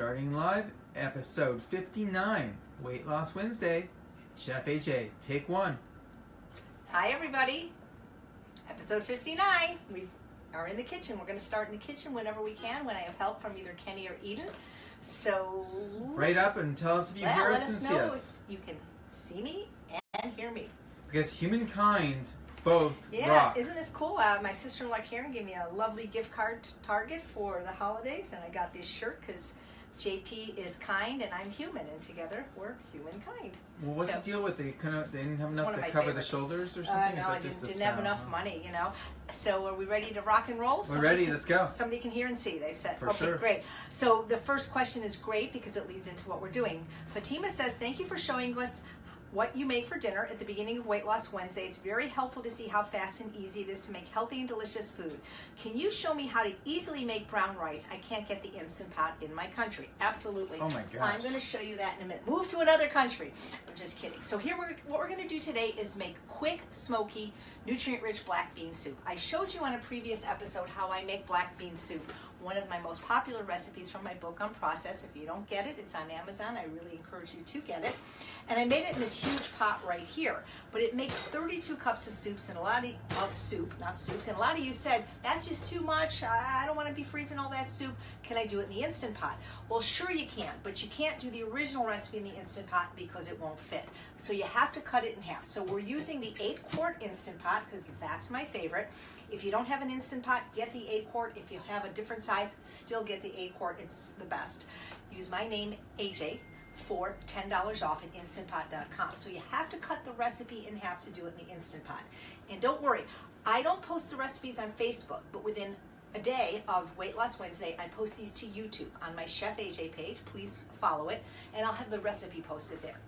Starting live, episode 59, Weight Loss Wednesday. Chef AJ, take one. Hi everybody, episode 59. We are in the kitchen. We're going to start in the kitchen whenever we can, when I have help from either Kenny or Eden. So, right up and tell us if you hear us and see us. You can see me and hear me. Because humankind both rock. Isn't this cool? My sister-in-law Karen gave me a lovely gift card to Target for the holidays, and I got this shirt because JP is kind and I'm human, and together we're humankind. Well, what's the deal with they didn't have enough to cover the shoulders or something? No, I didn't have enough money, you know. So are we ready to rock and roll? We're ready. Let's go. Somebody can hear and see, they said. For sure. Great. So the first question is great because it leads into what we're doing. Fatima says, thank you for showing us what you make for dinner at the beginning of Weight Loss Wednesday. It's very helpful to see how fast and easy it is to make healthy and delicious food. Can you show me how to easily make brown rice? I can't get the Instant Pot in my country. Absolutely. Oh my gosh. I'm going to show you that in a minute. Move to another country. I'm just kidding. So here, what we're going to do today is make quick, smoky, nutrient-rich black bean soup. I showed you on a previous episode how I make black bean soup. One of my most popular recipes from my book, Unprocessed. If you don't get it, it's on Amazon. I really encourage you to get it. And I made it in this huge pot right here. But it makes 32 cups of soups, and a lot of soup, not soups. And a lot of you said, that's just too much. I don't want to be freezing all that soup. Can I do it in the Instant Pot? Well, sure you can, but you can't do the original recipe in the Instant Pot because it won't fit. So you have to cut it in half. So we're using the 8-quart Instant Pot because that's my favorite. If you don't have an Instant Pot, get the 8-quart. If you have a different size, still get the 8-quart. It's the best. Use my name, AJ, for $10 off at InstantPot.com. So you have to cut the recipe in half to do it in the Instant Pot. And don't worry, I don't post the recipes on Facebook, but within a day of Weight Loss Wednesday, I post these to YouTube on my Chef AJ page. Please follow it, and I'll have the recipe posted there.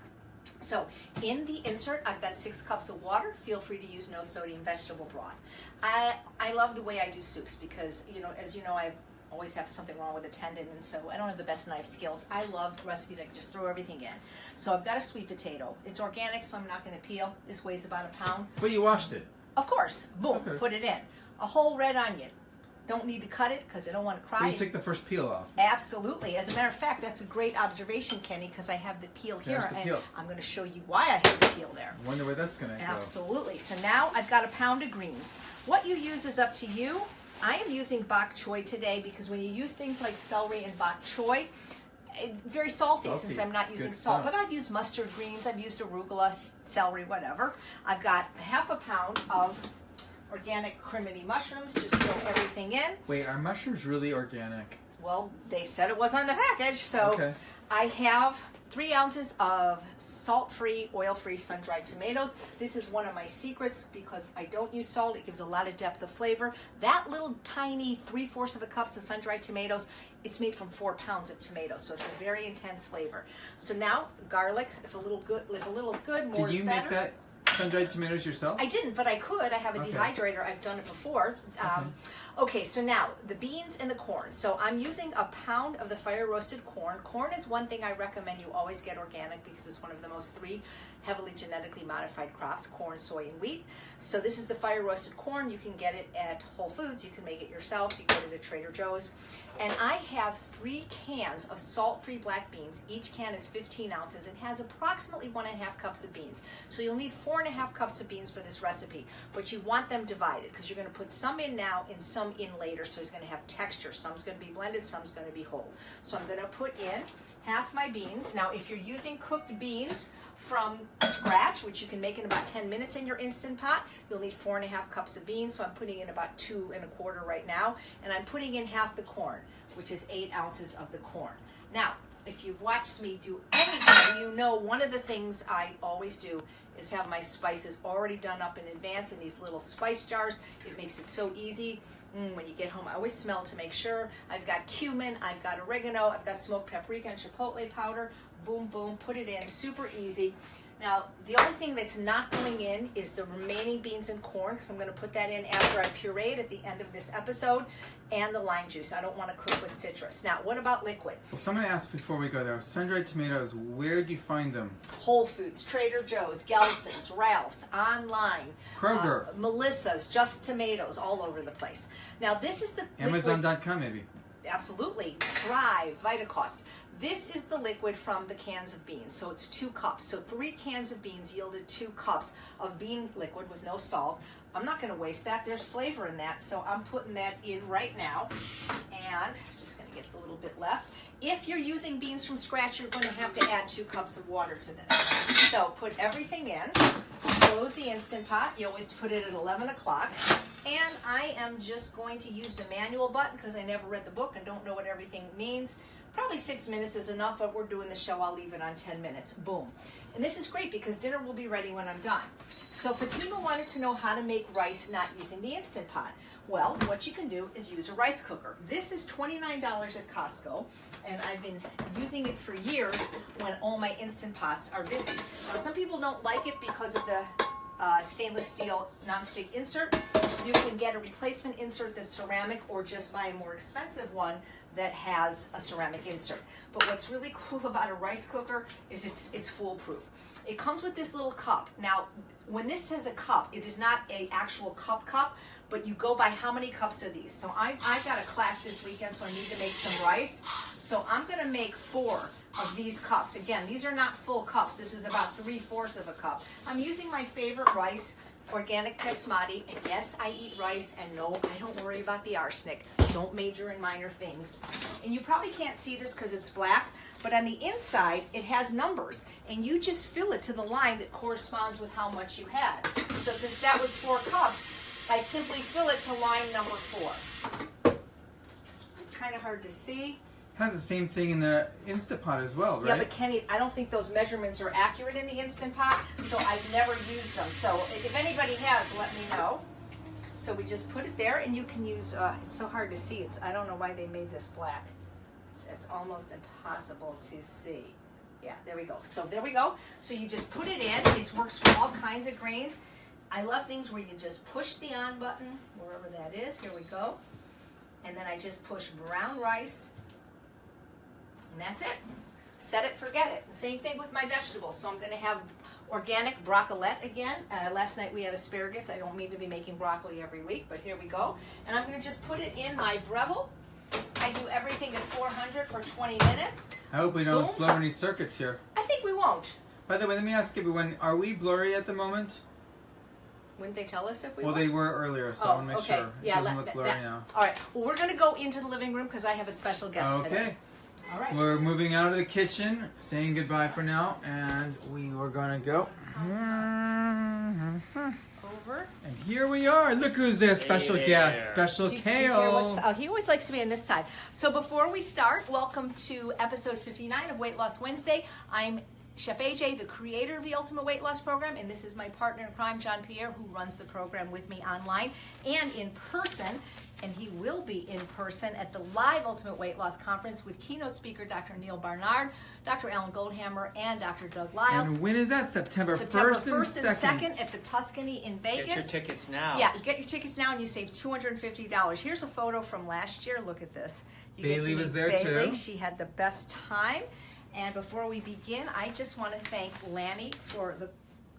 So in the insert, I've got 6 cups of water. Feel free to use no sodium vegetable broth. I love the way I do soups because, as you know, I always have something wrong with a tendon, and so I don't have the best knife skills. I love recipes I can just throw everything in. So I've got a sweet potato. It's organic, so I'm not going to peel. This weighs about a pound. But you washed it. Of course. Boom. Put it in. A whole red onion. Don't need to cut it because I don't want to cry. But you take the first peel off. Absolutely. As a matter of fact, that's a great observation, Kenny, because I have the peel here. There's the peel. I'm going to show you why I have the peel there. I wonder where that's going to go. Absolutely. So now I've got a pound of greens. What you use is up to you. I am using bok choy today because when you use things like celery and bok choy, very salty since I'm not using salt. But I've used mustard greens. I've used arugula, celery, whatever. I've got half a pound of organic crimini mushrooms. Just throw everything in. Wait, are mushrooms really organic? Well, they said it was on the package, so I have 3 ounces of salt-free, oil-free, sun-dried tomatoes. This is one of my secrets because I don't use salt. It gives a lot of depth of flavor. That little tiny 3/4 of a cup of sun-dried tomatoes, it's made from 4 pounds of tomatoes, so it's a very intense flavor. So now, garlic, if a little is good, more is better. Did you make that sun-dried tomatoes yourself? I didn't, but I could. I have a dehydrator. I've done it before. Okay, so now the beans and the corn. So I'm using a pound of the fire-roasted corn. Corn is one thing I recommend you always get organic because it's one of the most 3 heavily genetically modified crops, corn, soy, and wheat. So this is the fire-roasted corn. You can get it at Whole Foods. You can make it yourself. You can get it at Trader Joe's. And I have 3 cans of salt-free black beans. Each can is 15 ounces and has approximately 1.5 cups of beans. So you'll need 4.5 cups of beans for this recipe, but you want them divided because you're going to put some in now and some in later, so it's going to have texture. Some's going to be blended, some's going to be whole. So I'm going to put in half my beans. Now, if you're using cooked beans from scratch, which you can make in about 10 minutes in your Instant Pot, you'll need 4.5 cups of beans. So I'm putting in about 2.25 right now, and I'm putting in half the corn, which is 8 ounces of the corn. Now, if you've watched me do anything, you know one of the things I always do is have my spices already done up in advance in these little spice jars. It makes it so easy. When you get home, I always smell to make sure. I've got cumin, I've got oregano, I've got smoked paprika and chipotle powder. Boom, boom, put it in, super easy. Now, the only thing that's not going in is the remaining beans and corn, because I'm going to put that in after I puree it at the end of this episode, and the lime juice. I don't want to cook with citrus. Now, what about liquid? Well, someone asked before we go there, sun-dried tomatoes, where do you find them? Whole Foods, Trader Joe's, Gelson's, Ralph's, online. Kroger. Melissa's, Just Tomatoes, all over the place. Now, this is the Amazon.com maybe. absolutely. Thrive, Vitacost. This is the liquid from the cans of beans. So it's 2 cups. So 3 cans of beans yielded 2 cups of bean liquid with no salt. I'm not going to waste that. There's flavor in that. So I'm putting that in right now. And just going to get a little bit left. If you're using beans from scratch, you're going to have to add 2 cups of water to this. So put everything in. Close the Instant Pot. You always put it at 11 o'clock. And I am just going to use the manual button because I never read the book and don't know what everything means. Probably 6 minutes is enough, but we're doing the show. I'll leave it on 10 minutes. Boom. And this is great because dinner will be ready when I'm done. So Fatima wanted to know how to make rice not using the Instant Pot. Well, what you can do is use a rice cooker. This is $29 at Costco, and I've been using it for years when all my Instant Pots are busy. Now, some people don't like it because of the stainless steel nonstick insert. You can get a replacement insert that's ceramic or just buy a more expensive one that has a ceramic insert. But what's really cool about a rice cooker is it's foolproof. It comes with this little cup. Now, when this says a cup, it is not an actual cup, but you go by how many cups of these. So I've got a class this weekend, so I need to make some rice. So I'm gonna make 4 of these cups. Again, these are not full cups. This is about 3/4 of a cup. I'm using my favorite rice, organic basmati, and yes, I eat rice, and no, I don't worry about the arsenic. Don't major in minor things. And you probably can't see this because it's black, but on the inside, it has numbers, and you just fill it to the line that corresponds with how much you had. So since that was 4 cups, I simply fill it to line number 4. It's kind of hard to see. Has the same thing in the Instant Pot as well, right? Yeah, but Kenny, I don't think those measurements are accurate in the Instant Pot, so I've never used them. So if anybody has, let me know. So we just put it there, and you can use, it's so hard to see. I don't know why they made this black. It's almost impossible to see. Yeah, there we go. So there we go. So you just put it in. This works for all kinds of grains. I love things where you just push the on button, wherever that is. Here we go. And then I just push brown rice. And that's it. Set it, forget it. Same thing with my vegetables. So I'm going to have organic broccolette again. Last night we had asparagus. I don't mean to be making broccoli every week, but here we go. And I'm going to just put it in my Breville. I do everything at 400 for 20 minutes. I hope we don't blow any circuits here. I think we won't. By the way, let me ask everyone, are we blurry at the moment? Wouldn't they tell us if we Well, were? they were earlier, so I want to make sure. It doesn't look blurry now. All right. Well, we're going to go into the living room because I have a special guest today. Okay. All right. We're moving out of the kitchen, saying goodbye for now, and we were going to go. Over. And here we are. Look who's there, special guest, special Do you hear Kale. oh, he always likes to be on this side. So before we start, welcome to episode 59 of Weight Loss Wednesday. I'm Chef AJ, the creator of the Ultimate Weight Loss Program, and this is my partner in crime, John Pierre, who runs the program with me online and in person. And he will be in person at the live Ultimate Weight Loss Conference with keynote speaker Dr. Neil Barnard, Dr. Alan Goldhammer, and Dr. Doug Lyle. And when is that? September 1st and 2nd at the Tuscany in Vegas. Get your tickets now. Yeah, you get your tickets now and you save $250. Here's a photo from last year. Look at this. You get Bailey to meet was there Bailey. too. She had the best time. And before we begin, I just want to thank Lanny for the...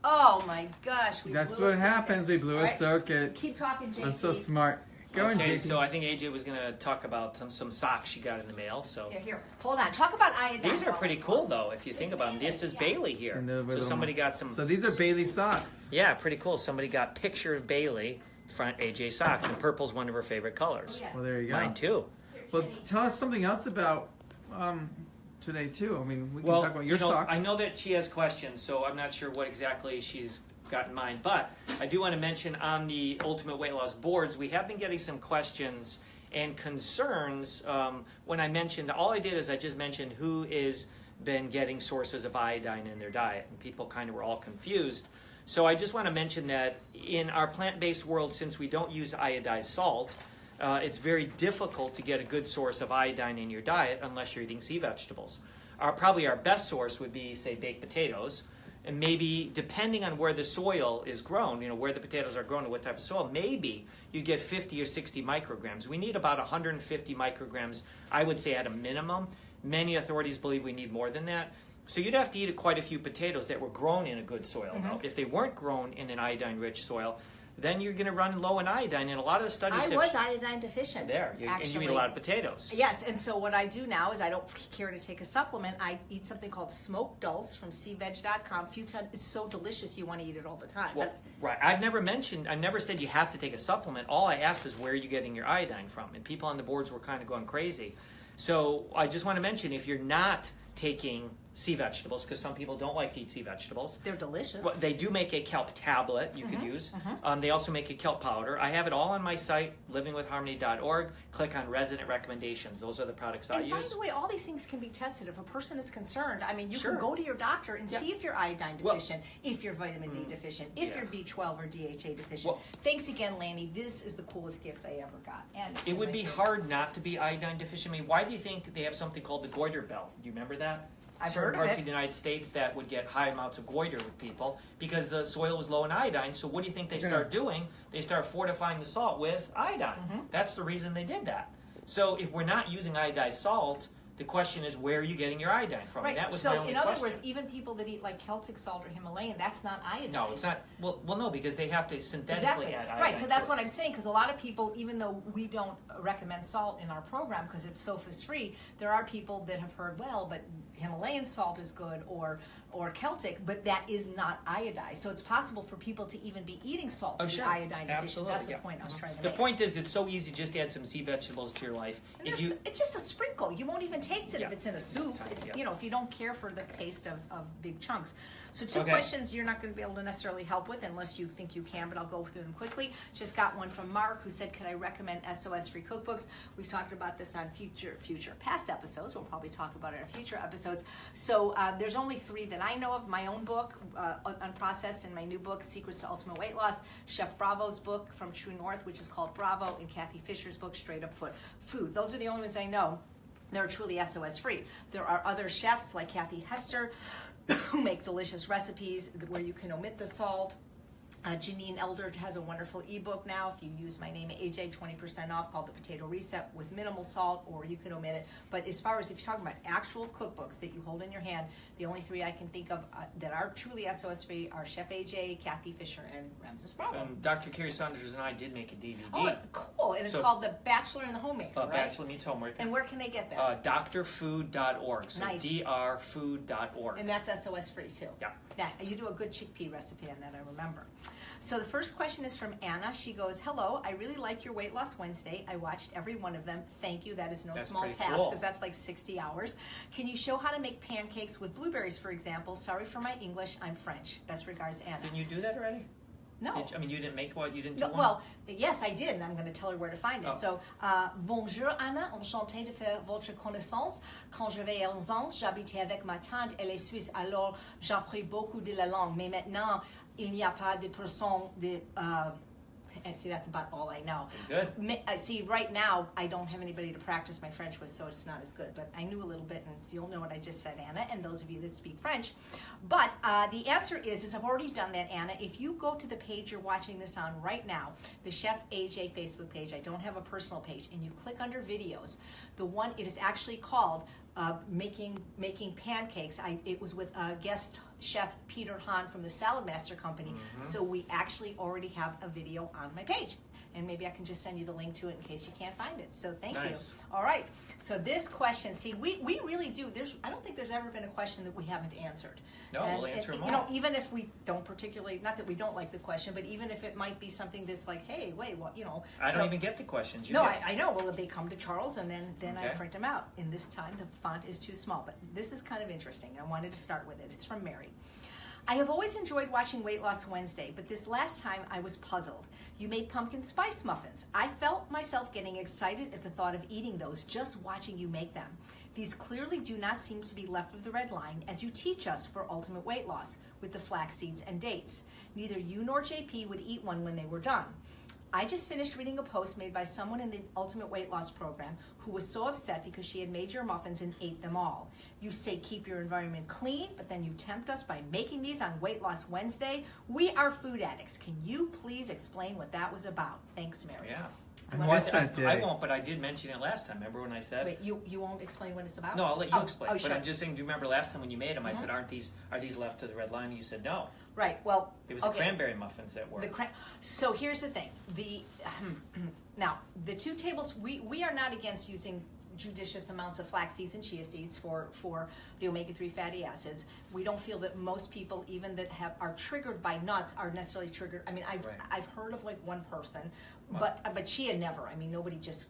Oh my gosh. That's what happens. We blew a circuit. Keep talking, JP. I'm so smart. Go in, Okay, JP. so I think AJ was going to talk about some socks she got in the mail. So Here. Hold on. Talk about iodine. these are pretty cool, though, if you think about them. This is Bailey here. So somebody got some... So these are Bailey socks. Yeah, pretty cool. Somebody got picture of Bailey, front AJ socks, and purple's one of her favorite colors. Yeah. Well, there you go. Mine, too. Well, tell us something else about today, too. I mean, we can talk about your socks. I know that she has questions, so I'm not sure what exactly she's got in mind. But I do want to mention on the Ultimate Weight Loss boards, we have been getting some questions and concerns. When I mentioned, all I did is I just mentioned who is been getting sources of iodine in their diet, and people kind of were all confused. So I just want to mention that in our plant-based world, since we don't use iodized salt, it's very difficult to get a good source of iodine in your diet unless you're eating sea vegetables. Probably our best source would be, say, baked potatoes. And maybe, depending on where the soil is grown, where the potatoes are grown and what type of soil, maybe you get 50 or 60 micrograms. We need about 150 micrograms, I would say, at a minimum. Many authorities believe we need more than that. So you'd have to eat quite a few potatoes that were grown in a good soil. Now, if they weren't grown in an iodine-rich soil, then you're going to run low in iodine. And a lot of the studies I was iodine deficient. and you eat a lot of potatoes. Yes, and so what I do now is I don't care to take a supplement. I eat something called smoked dulse from cveg.com. It's so delicious you want to eat it all the time. Well, right. I've never said you have to take a supplement. All I asked is where are you getting your iodine from? And people on the boards were kind of going crazy. So I just want to mention, if you're not taking sea vegetables, because some people don't like to eat sea vegetables. They're delicious. But they do make a kelp tablet you could use. They also make a kelp powder. I have it all on my site, livingwithharmony.org. Click on resident recommendations. Those are the products I use. And by the way, all these things can be tested. If a person is concerned, I mean, you Sure. can go to your doctor and Yep. see if you're iodine deficient, if you're vitamin D deficient, if you're B12 or DHA deficient. Well- Thanks again, Lanny. This is the coolest gift I ever got. And it's It in would my be favorite. hard not to be iodine deficient. I mean, why do you think they have something called the goiter belt? Do you remember that? I've Certain heard of parts it. of the United States that would get high amounts of goiter with people because the soil was low in iodine. So what do you think they start doing? They start fortifying the salt with iodine. That's the reason they did that. So if we're not using iodized salt, the question is, where are you getting your iodine from? Right. And that was So my only in other question. words, even people that eat like Celtic salt or Himalayan, that's not iodized. No, it's not. Well, no, because they have to synthetically Exactly. add iodine. Right. So that's to what it. I'm saying, because a lot of people, even though we don't recommend salt in our program because it's sophos free, there are people that have heard, well, but Himalayan salt is good or Celtic, but that is not iodized. So it's possible for people to even be eating salt to be iodine deficient. Absolutely. That's the yeah. point I was trying to The make. point is, it's so easy just to add some sea vegetables to your life. And If you it's just a sprinkle. You won't even taste it Yeah. if it's in a soup. Tiny, It's yeah. you know, if you don't care for the taste of big chunks. So two Okay. questions you're not going to be able to necessarily help with unless you think you can, but I'll go through them quickly. Just got one from Mark who said, "Could I recommend SOS free cookbooks?" We've talked about this on past episodes. We'll probably talk about it in future episodes. So there's only 3 that I know of. My own book, Unprocessed, and my new book, Secrets to Ultimate Weight Loss. Chef Bravo's book from True North, which is called Bravo, and Kathy Fisher's book, Straight Up Food. Those are the only ones I know. They're truly SOS free. There are other chefs like Kathy Hester who make delicious recipes where you can omit the salt. Janine Elder has a wonderful ebook now. If you use my name, AJ, 20% off, called The Potato Reset with minimal salt, or you can omit it. But as far as if you're talking about actual cookbooks that you hold in your hand, the only 3 I can think of that are truly SOS free are Chef AJ, Kathy Fisher, and Ramses Bravo. Dr. Carrie Saunders and I did make a DVD. Oh, cool. And it's called The Bachelor and the Homemaker, right? Bachelor Meets Homework. And where can they get that? drfood.org. So Nice. drfood.org. And that's SOS free too. Yeah. Yeah, you do a good chickpea recipe on that, I remember. So the first question is from Anna. She goes, "Hello, I really like your Weight Loss Wednesday. I watched every one of them. Thank you. That is no That's small pretty task cool. because that's like 60 hours. Can you show how to make pancakes with blueberries, for example? Sorry for my English. I'm French. Best regards, Anna." Didn't you do that already? No. You didn't make one? You didn't do No, one? well, yes, I did, and I'm going to tell her where to find it. Oh. So, bonjour Anna, enchantée de faire votre connaissance. Quand j'avais 11 ans, j'habitais avec ma tante, elle est suisse, alors j'appris beaucoup de la langue. Mais maintenant, il n'y a pas de personne de... and see, that's about all I know. Good. See, right now, I don't have anybody to practice my French with, so it's not as good. But I knew a little bit, and you'll know what I just said, Anna, and those of you that speak French. But the answer is I've already done that, Anna. If you go to the page you're watching this on right now, the Chef AJ Facebook page, I don't have a personal page, and you click under videos, it is actually called making pancakes. It was with guest chef Peter Hahn from the Salad Master Company. So we actually already have a video on my page. And maybe I can just send you the link to it in case you can't find it. So thank Nice. you. All right. So this question, see, we really do. I don't think there's ever been a question that we haven't answered. No, we'll answer them You know, all. even if we don't particularly, not that we don't like the question, but even if it might be something that's like, hey, wait, what, you know. I so- don't even get the questions. You no, get. I know. Well, they come to Charles, and then I Okay. print them out. And this time, the font is too small. But this is kind of interesting. I wanted to start with it. It's from Mary. "I have always enjoyed watching Weight Loss Wednesday, but this last time I was puzzled. You made pumpkin spice muffins. I felt myself getting excited at the thought of eating those just watching you make them. These clearly do not seem to be left of the red line as you teach us for ultimate weight loss with the flax seeds and dates. Neither you nor JP would eat one when they were done. I just finished reading a post made by someone in the Ultimate Weight Loss program who was so upset because she had made your muffins and ate them all. You say keep your environment clean, but then you tempt us by making these on Weight Loss Wednesday. We are food addicts. Can you please explain what that was about? Thanks, Mary." Yeah. I Well, missed that day. I won't, but I did mention it last time. Remember when I said? Wait, you won't explain what it's about? No, I'll let you explain. But sure. I'm just saying, do you remember last time when you made them? I said, are these left to the red line? And you said no. Right. Well, It was the cranberry muffins that were. So here's the thing. Now the 2 tables. We are not against using judicious amounts of flax seeds and chia seeds for the omega-3 fatty acids. We don't feel that most people, even that are triggered by nuts, are necessarily triggered. I mean, I've heard of like one person, but chia never. I mean, nobody just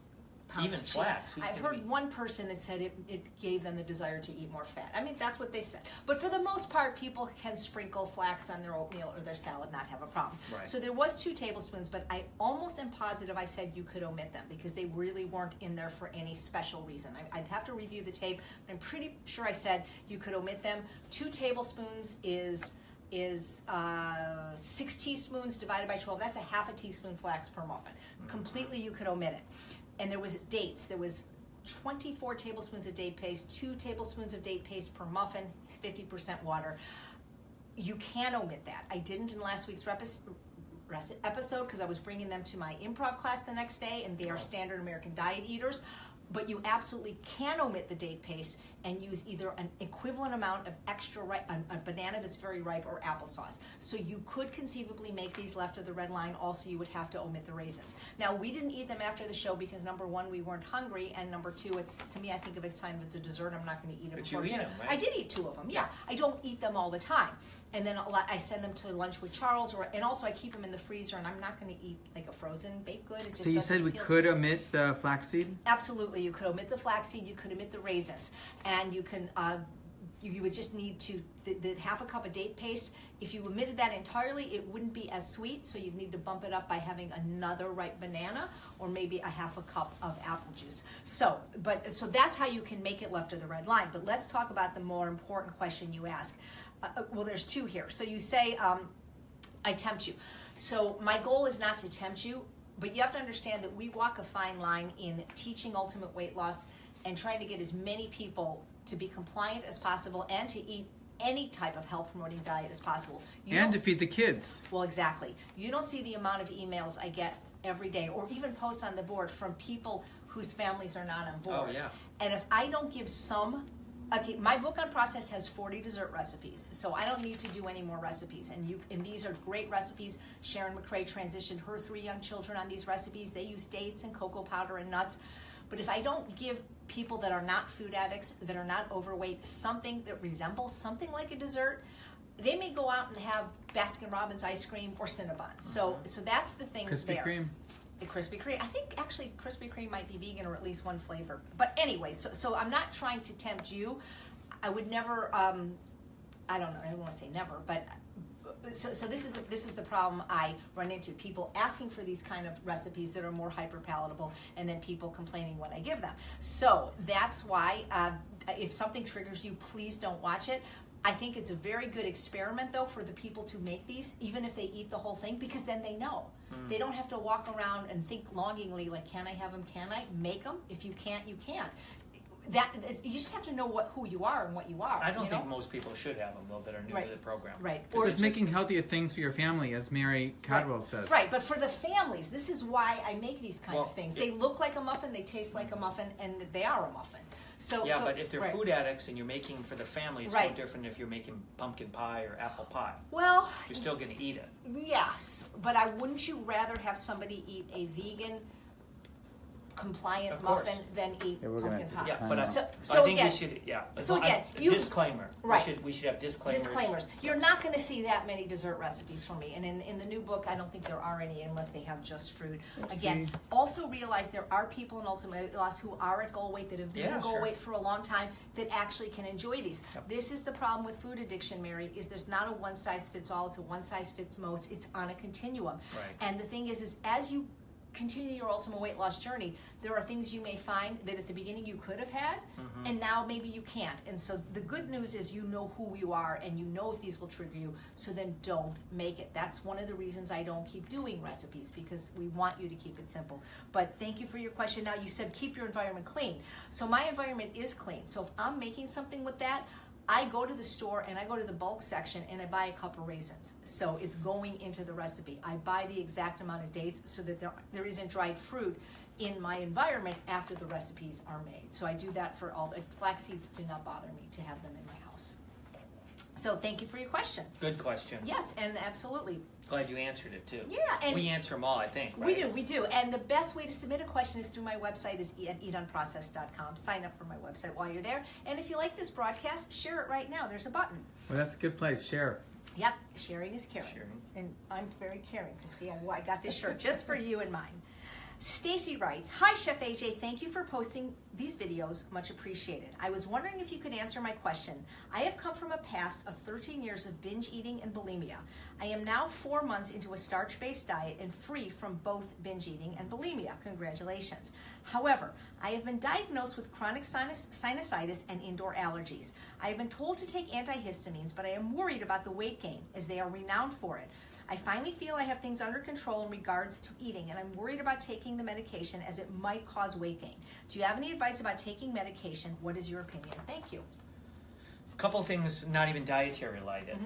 pounds Even chia. flax. I've heard one person that said it gave them the desire to eat more fat. I mean, that's what they said. But for the most part, people can sprinkle flax on their oatmeal or their salad, not have a problem. Right. So there was 2 tablespoons, but I almost am positive I said you could omit them because they really weren't in there for any special reason. I'd have to review the tape, but I'm pretty sure I said you could omit them. 2 tablespoons is 6 teaspoons divided by 12. That's a half a teaspoon flax per muffin. Completely, you could omit it. And there was dates. There was 24 tablespoons of date paste, 2 tablespoons of date paste per muffin, 50% water. You can omit that. I didn't in last week's episode because I was bringing them to my improv class the next day, and they are standard American diet eaters. But you absolutely can omit the date paste and use either an equivalent amount of extra a banana that's very ripe or applesauce. So you could conceivably make these left of the red line. Also, you would have to omit the raisins. Now, we didn't eat them after the show because number 1, we weren't hungry, and number 2, it's to me, I think of it kind of as a dessert. I'm not going to eat it before dinner. Them, right? I did eat 2 of them. Yeah, I don't eat them all the time. And then I send them to lunch with Charles, and also I keep them in the freezer, and I'm not going to eat like a frozen baked good. It just So you said we could omit the flaxseed? Absolutely, you could omit the flaxseed, you could omit the raisins, and you can. You would just need to the half a cup of date paste. If you omitted that entirely, it wouldn't be as sweet, so you'd need to bump it up by having another ripe banana or maybe a half a cup of apple juice. So that's how you can make it left of the red line. But let's talk about the more important question you ask. Well, there's 2 here. So you say, I tempt you. So my goal is not to tempt you, but you have to understand that we walk a fine line in teaching ultimate weight loss and trying to get as many people to be compliant as possible and to eat any type of health promoting diet as possible. And to feed the kids. Well, exactly. You don't see the amount of emails I get every day or even posts on the board from people whose families are not on board. Oh, yeah. And if I don't give my book Unprocessed has 40 dessert recipes, so I don't need to do any more recipes. And these are great recipes. Sharon McRae transitioned her 3 young children on these recipes. They use dates and cocoa powder and nuts. But if I don't give people that are not food addicts, that are not overweight, something that resembles something like a dessert, they may go out and have Baskin-Robbins ice cream or Cinnabon. So that's the thing there. Krispy Kreme. The Krispy Kreme. I think actually Krispy Kreme might be vegan or at least one flavor. But anyway, so I'm not trying to tempt you. I would never. I don't know. I don't want to say never, but. So this is the problem I run into. People asking for these kind of recipes that are more hyper palatable, and then people complaining when I give them. So that's why if something triggers you, please don't watch it. I think it's a very good experiment, though, for the people to make these, even if they eat the whole thing, because then they know. They don't have to walk around and think longingly, like, can I have them? Can I? Make them. If you can't, you can't. You just have to know who you are and what you are. I don't think most people should have them, though, that are new to the program. Right. Or it's making healthier things for your family, as Mary Cadwell says. Right, but for the families, this is why I make these kind of things. They look like a muffin, they taste like a muffin, and they are a muffin. But if they're food addicts and you're making for the family, it's no different if you're making pumpkin pie or apple pie. Well, you're still going to eat it. Yes, but wouldn't you rather have somebody eat a vegan compliant muffin than eat pumpkin pie? Yeah, but I think we should. Yeah. So again, disclaimer. Right. We should have disclaimers. Disclaimers. You're not going to see that many dessert recipes from me, and in the new book, I don't think there are any unless they have just fruit. Again, also realize there are people in ultimate weight loss who are at goal weight that have been at goal weight for a long time that actually can enjoy these. Yep. This is the problem with food addiction, Mary. Is there's not a one size fits all. It's a one size fits most. It's on a continuum. Right. And the thing is as you continue your ultimate weight loss journey, there are things you may find that at the beginning you could have had, and now maybe you can't. And so the good news is you know who you are, and you know if these will trigger you, so then don't make it. That's one of the reasons I don't keep doing recipes, because we want you to keep it simple. But thank you for your question. Now, you said keep your environment clean. So my environment is clean. So if I'm making something with that, I go to the store and I go to the bulk section and I buy a cup of raisins. So it's going into the recipe. I buy the exact amount of dates so that there isn't dried fruit in my environment after the recipes are made. So I do that for all the flax seeds. Do not bother me to have them in my house. So thank you for your question. Good question. Yes, and absolutely. Glad you answered it too. Yeah, and we answer them all, I think, right? We do. And the best way to submit a question is through my website is at eatunprocessed.com. Sign up for my website while you're there. And if you like this broadcast, share it right now. There's a button. Well, that's a good place. Share. Yep, sharing is caring. Sharing. And I'm very caring because see, I got this shirt just for you and mine. Stacy writes, "Hi Chef AJ, thank you for posting these videos, much appreciated. I was wondering if you could answer my question. I have come from a past of 13 years of binge eating and bulimia. I am now 4 months into a starch-based diet and free from both binge eating and bulimia. Congratulations. However, I have been diagnosed with chronic sinusitis and indoor allergies. I have been told to take antihistamines, but I am worried about the weight gain as they are renowned for it. I finally feel I have things under control in regards to eating, and I'm worried about taking the medication as it might cause weight gain. Do you have any advice about taking medication? What is your opinion? Thank you." A couple things, not even dietary related.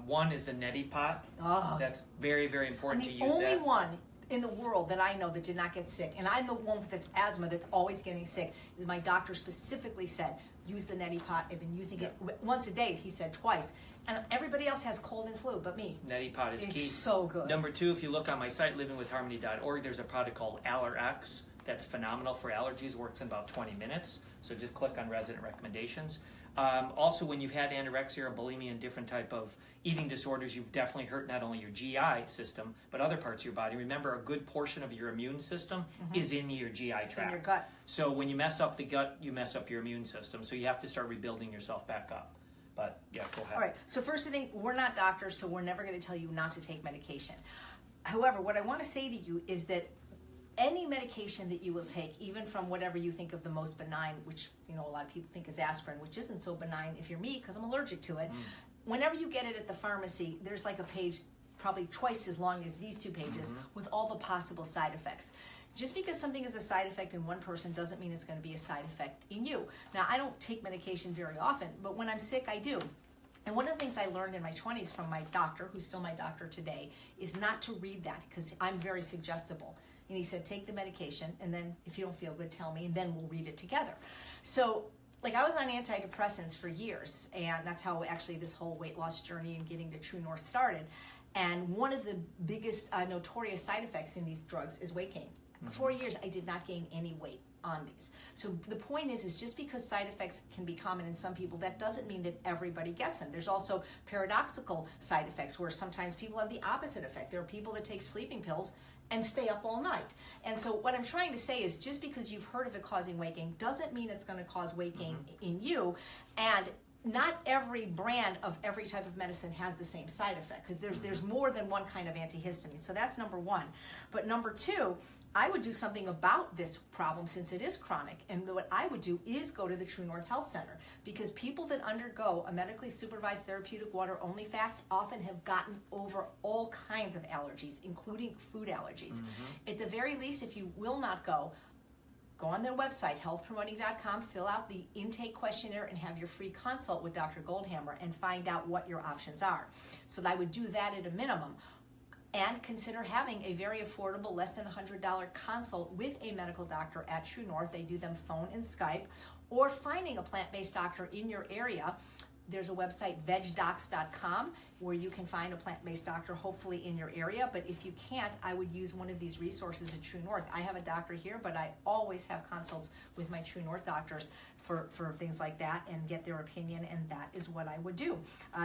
One is the neti pot. Oh. That's very, very important to I'm use the only that. one in the world that I know that did not get sick, and I'm the one that's asthma that's always getting sick. My doctor specifically said, use the neti pot. I've been using it once a day, he said twice. And everybody else has cold and flu, but me. Neti pot is It's key. so good. Number two, if you look on my site, livingwithharmony.org, there's a product called AllerX that's phenomenal for allergies, works in about 20 minutes. So just click on resident recommendations. Also, when you've had anorexia or bulimia and different type of eating disorders, you've definitely hurt not only your GI system, but other parts of your body. Remember, a good portion of your immune system is in your GI tract. It's in your gut. So when you mess up the gut, you mess up your immune system. So you have to start rebuilding yourself back up. But yeah, go ahead. All right, so first thing, we're not doctors, so we're never going to tell you not to take medication. However, what I want to say to you is that any medication that you will take, even from whatever you think of the most benign, which a lot of people think is aspirin, which isn't so benign if you're me, because I'm allergic to it. Whenever you get it at the pharmacy, there's like a page probably twice as long as these two pages with all the possible side effects. Just because something is a side effect in one person doesn't mean it's going to be a side effect in you. Now, I don't take medication very often, but when I'm sick, I do. And one of the things I learned in my 20s from my doctor, who's still my doctor today, is not to read that because I'm very suggestible. And he said, take the medication, and then if you don't feel good, tell me, and then we'll read it together. So, I was on antidepressants for years, and that's how actually this whole weight loss journey and getting to True North started. And one of the biggest notorious side effects in these drugs is weight gain. For 4 years, I did not gain any weight on these. So the point is just because side effects can be common in some people, that doesn't mean that everybody gets them. There's also paradoxical side effects where sometimes people have the opposite effect. There are people that take sleeping pills and stay up all night. And so what I'm trying to say is just because you've heard of it causing weight gain doesn't mean it's going to cause weight gain in you. And not every brand of every type of medicine has the same side effect because there's more than one kind of antihistamine. So that's number one. But number two, I would do something about this problem since it is chronic. And what I would do is go to the True North Health Center because people that undergo a medically supervised therapeutic water only fast often have gotten over all kinds of allergies, including food allergies. At the very least, if you will not go on their website, healthpromoting.com, fill out the intake questionnaire and have your free consult with Dr. Goldhammer and find out what your options are. So I would do that at a minimum. And consider having a very affordable, less than $100 consult with a medical doctor at True North. They do them phone and Skype, or finding a plant-based doctor in your area. There's a website, vegdocs.com, where you can find a plant-based doctor, hopefully in your area. But if you can't, I would use one of these resources at True North. I have a doctor here, but I always have consults with my True North doctors for things like that and get their opinion, and that is what I would do.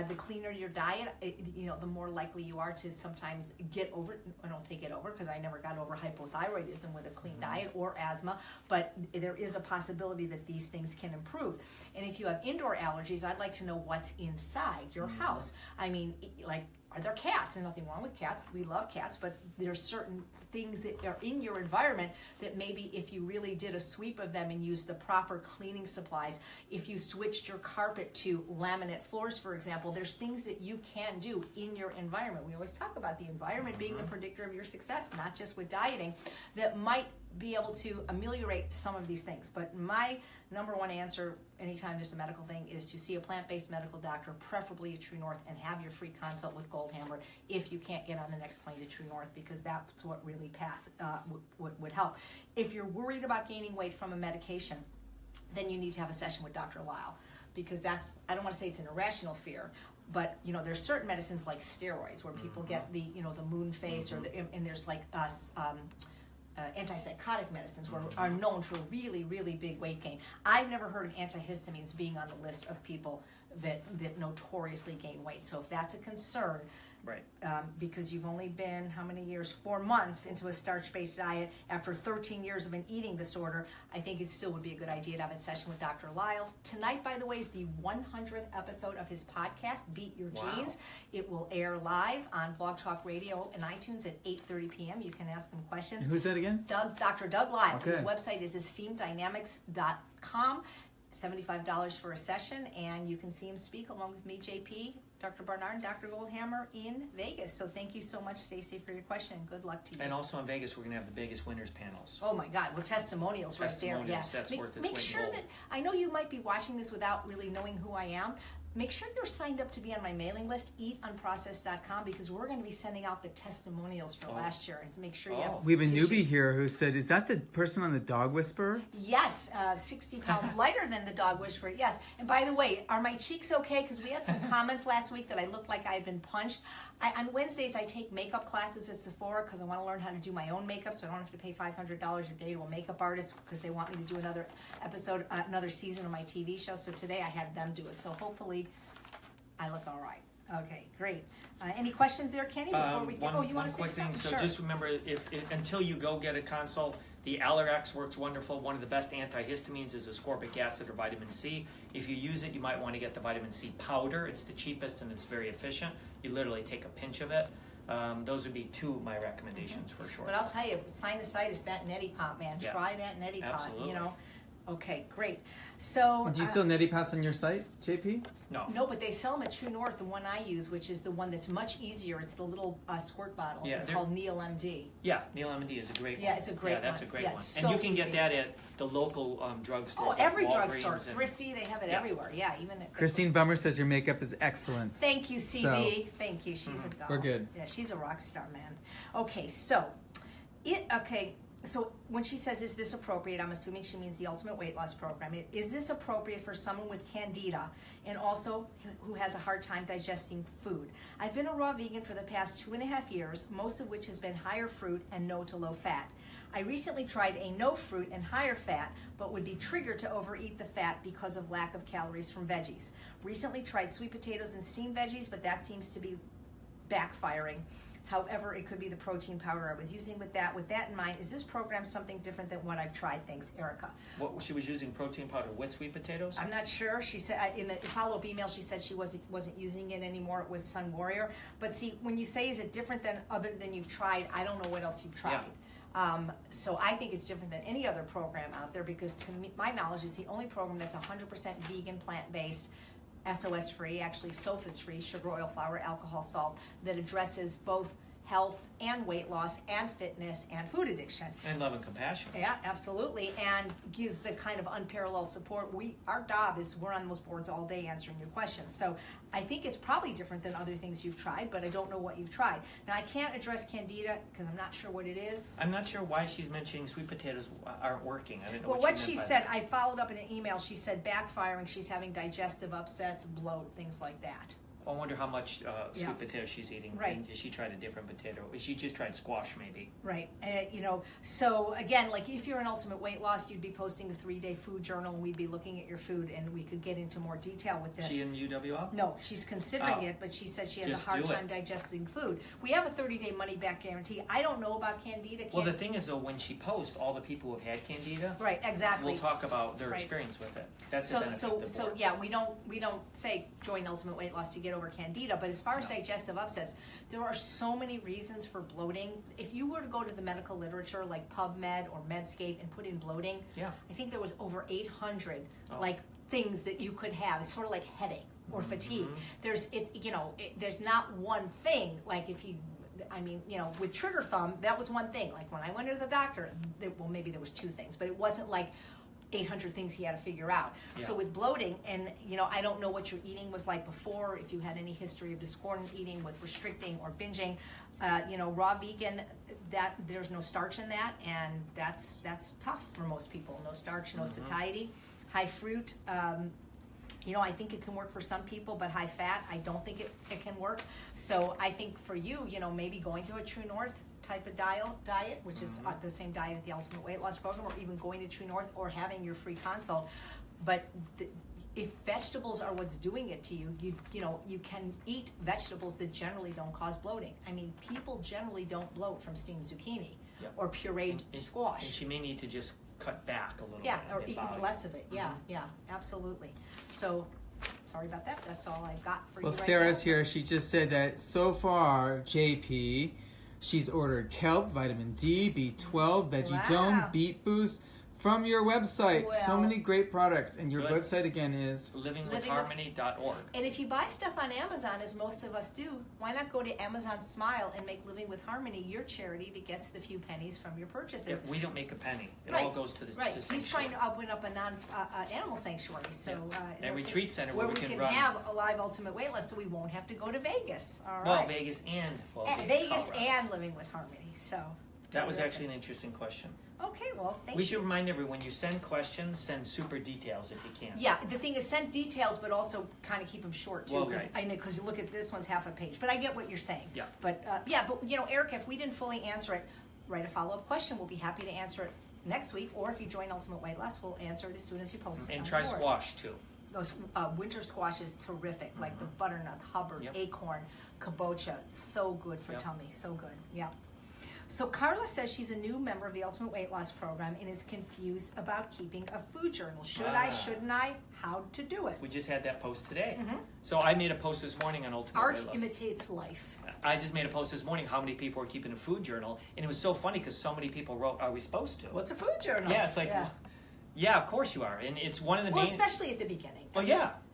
The cleaner your diet, the more likely you are to sometimes get over, I don't say get over because I never got over hypothyroidism with a clean diet or asthma, but there is a possibility that these things can improve. And if you have indoor allergies, I'd like to know what's inside your house. I mean, like are there cats? And nothing wrong with cats. We love cats, but there's certain things that are in your environment that maybe if you really did a sweep of them and used the proper cleaning supplies, if you switched your carpet to laminate floors, for example, there's things that you can do in your environment. We always talk about the environment being the predictor of your success, not just with dieting, that might be able to ameliorate some of these things. But my number one answer anytime there's a medical thing is to see a plant-based medical doctor, preferably at True North, and have your free consult with Goldhammer if you can't get on the next plane to True North, because that's what really would help. If you're worried about gaining weight from a medication, then you need to have a session with Dr. Lyle, because that's, I don't want to say it's an irrational fear, but there's certain medicines like steroids where people get the the moon face, and there's like antipsychotic medicines are known for really, really big weight gain. I've never heard of antihistamines being on the list of people that notoriously gain weight. So if that's a concern, Right. Because you've only been, how many years? 4 months into a starch-based diet after 13 years of an eating disorder, I think it still would be a good idea to have a session with Dr. Lyle. Tonight, by the way, is the 100th episode of his podcast, Beat Your Genes. It will air live on Blog Talk Radio and iTunes at 8:30 p.m. You can ask him questions. Who's that again? Dr. Doug Lyle. Okay. His website is esteemeddynamics.com. $75 for a session, and you can see him speak along with me, JP, Dr. Barnard, and Dr. Goldhammer in Vegas. So thank you so much, Stacey, for your question. Good luck to you. And also in Vegas, we're going to have the biggest winners panels. Oh my God, well, testimonials right there. Yeah. That's worth its weight Make in sure gold. that, I know you might be watching this without really knowing who I am. Make sure you're signed up to be on my mailing list, eatunprocessed.com, because we're going to be sending out the testimonials for last year, and to make sure you have We have a tissue. newbie here who said, is that the person on the Dog Whisperer? Yes, 60 pounds lighter than the Dog Whisperer, yes. And by the way, are my cheeks okay? Because we had some comments last week that I looked like I had been punched. On Wednesdays, I take makeup classes at Sephora because I want to learn how to do my own makeup, so I don't have to pay $500 a day to a makeup artist because they want me to do another episode, another season of my TV show. So today I had them do it. So hopefully I look all right. Okay, great. Any questions there, Kenny, before we get... you want to say quick thing. something? So Sure. just remember, if until you go get a consult, the Allerx works wonderful. One of the best antihistamines is ascorbic acid or vitamin C. If you use it, you might want to get the vitamin C powder. It's the cheapest and it's very efficient. You literally take a pinch of it. Those would be two of my recommendations for sure. But I'll tell you, sinusitis, that neti pot, man. Yeah. Try that neti pot, Absolutely. Okay, great. So... Do you still neti pots on your site, JP? No. No, but they sell them at True North, the one I use, which is the one that's much easier. It's the little squirt bottle. Yeah, it's they're- called Neil MD. Yeah, Neil MD is a great one. Yeah, it's a great Yeah, that's one. a great Yeah, one. it's And so you can get easy. that at the local drugstores. Oh, like every Walgreens drugstore. and- Thrifty, they have it Yeah. everywhere. Yeah, even at... Christine Bummer says your makeup is excellent. Thank you, CB. Thank you. She's a doll. We're good. Yeah, she's a rock star, man. Okay, so when she says, is this appropriate, I'm assuming she means the Ultimate Weight Loss Program. Is this appropriate for someone with candida and also who has a hard time digesting food? I've been a raw vegan for the past 2.5 years, most of which has been higher fruit and no to low fat. I recently tried a no fruit and higher fat, but would be triggered to overeat the fat because of lack of calories from veggies. Recently tried sweet potatoes and steamed veggies, but that seems to be backfiring. However, it could be the protein powder I was using with that. With that in mind, is this program something different than what I've tried? Thanks, Erica. What she was using protein powder with sweet potatoes? I'm not sure. She said in the follow-up email, she said she wasn't using it anymore. It was Sun Warrior. But see, when you say is it different than other than you've tried, I don't know what else you've tried. Yeah. So I think it's different than any other program out there because to me, my knowledge is the only program that's 100% vegan, plant-based, SOS free, actually SOFAS free, sugar, oil, flour, alcohol, salt, that addresses both health and weight loss and fitness and food addiction. And love and compassion. Yeah, absolutely, and gives the kind of unparalleled support. Our job is we're on those boards all day answering your questions. So I think it's probably different than other things you've tried, but I don't know what you've tried. Now I can't address candida because I'm not sure what it is. I'm not sure why she's mentioning sweet potatoes aren't working. I didn't know Well, what what she she meant by said, that. I followed up in an email. She said backfiring. She's having digestive upsets, bloat, things like that. I wonder how much Yeah. sweet potato she's eating. Right. And she tried a different potato. She just tried squash, maybe. Right. So again, like if you're an Ultimate Weight Loss, you'd be posting a 3-day food journal and we'd be looking at your food and we could get into more detail with this. She in UWL? No, she's considering Oh. it, but she said she has Just a hard do it. time digesting food. We have a 30-day money-back guarantee. I don't know about candida. Well, the thing is, though, when she posts, all the people who have had candida, Right, exactly. we'll talk about their Right. experience with it. That's the So, benefit so, of the so board. yeah, we don't say join Ultimate Weight Loss to get over candida. But as far as digestive upsets, there are so many reasons for bloating. If you were to go to the medical literature like PubMed or Medscape and put in bloating, I think there was over 800 like things that you could have. It's sort of like headache or fatigue. There's there's not one thing. Like if you, I mean, with trigger thumb, that was one thing. Like when I went to the doctor, well, maybe there was two things, but it wasn't like 800 things he had to figure out. So with bloating, and I don't know what your eating was like before, if you had any history of discordant eating with restricting or binging, raw vegan, that there's no starch in that, and that's tough for most people. No starch, no satiety. High fruit, I think it can work for some people, but high fat, I don't think it can work. So I think for you, maybe going to a True North type of diet, which is the same diet at the Ultimate Weight Loss Program, or even going to True North or having your free consult. But if vegetables are what's doing it to you, you can eat vegetables that generally don't cause bloating. I mean, people generally don't bloat from steamed zucchini or pureed squash. And she may need to just cut back a little bit. Yeah, or eat less of it. Yeah, absolutely. So, sorry about that. That's all I've got for you right now. Well, Sarah's here. She just said that so far, JP, she's ordered kelp, vitamin D, B12, Veggie Dome, Beet Boost from your website. So many great products. And your website again is livingwithharmony.org. And if you buy stuff on Amazon, as most of us do, why not go to Amazon Smile and make Living with Harmony your charity that gets the few pennies from your purchases? We don't make a penny. It all goes to the He's trying to open up a animal sanctuary, so a retreat center where we can run. have a live Ultimate Weight Loss, so we won't have to go to Vegas. All right. Well, Vegas and Vegas and Living with Harmony. So that was actually an interesting question. Okay, well, thank you. We should remind everyone, when you send questions, send super details if you can. Yeah, the thing is, send details, but also kind of keep them short, too. Because you look at this one's half a page. But I get what you're saying. Yeah. But, Erica, if we didn't fully answer it, write a follow-up question. We'll be happy to answer it next week. Or if you join Ultimate Weight Loss, we'll answer it as soon as you post it. And try squash, too. Those winter squash is terrific, like the butternut, Hubbard, acorn, kabocha. It's so good for tummy. So good. Yeah. So Carla says she's a new member of the Ultimate Weight Loss Program and is confused about keeping a food journal. Should I, shouldn't I? How to do it? We just had that post today. So I made a post this morning on Ultimate Weight Loss. Art imitates life. I just made a post this morning how many people are keeping a food journal, and it was so funny because so many people wrote, "Are we supposed to?" What's a food journal? Yeah, it's like, yeah, of course you are, and it's one of the main. Well, especially at the beginning.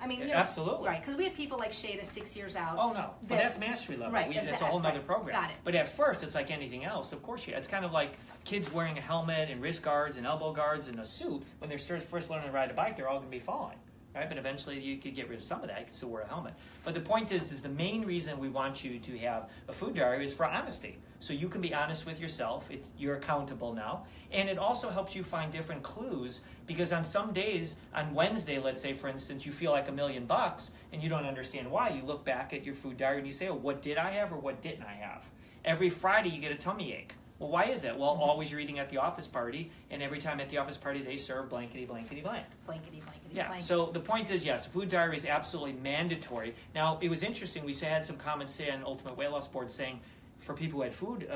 I mean, absolutely. Right, because we have people like Shada 6 years out. Oh no, but that's mastery level. Right, that's a whole nother program. Got it. But at first, it's like anything else. Of course, it's kind of like kids wearing a helmet and wrist guards and elbow guards and a suit. When they're first learning to ride a bike, they're all going to be falling. Right? But eventually you could get rid of some of that. You could still wear a helmet. But the point is the main reason we want you to have a food diary is for honesty. So you can be honest with yourself. You're accountable now. And it also helps you find different clues, because on some days, on Wednesday, let's say, for instance, you feel like $1,000,000 and you don't understand why. You look back at your food diary and you say, oh, what did I have or what didn't I have? Every Friday you get a tummy ache. Well, why is that? Well, always you're eating at the office party, and every time at the office party they serve blankety, blankety, blank. Blankety, blankety, yeah, blank. So the point is, yes, a food diary is absolutely mandatory. Now, it was interesting. We had some comments today on Ultimate Weight Loss Board saying for people who had food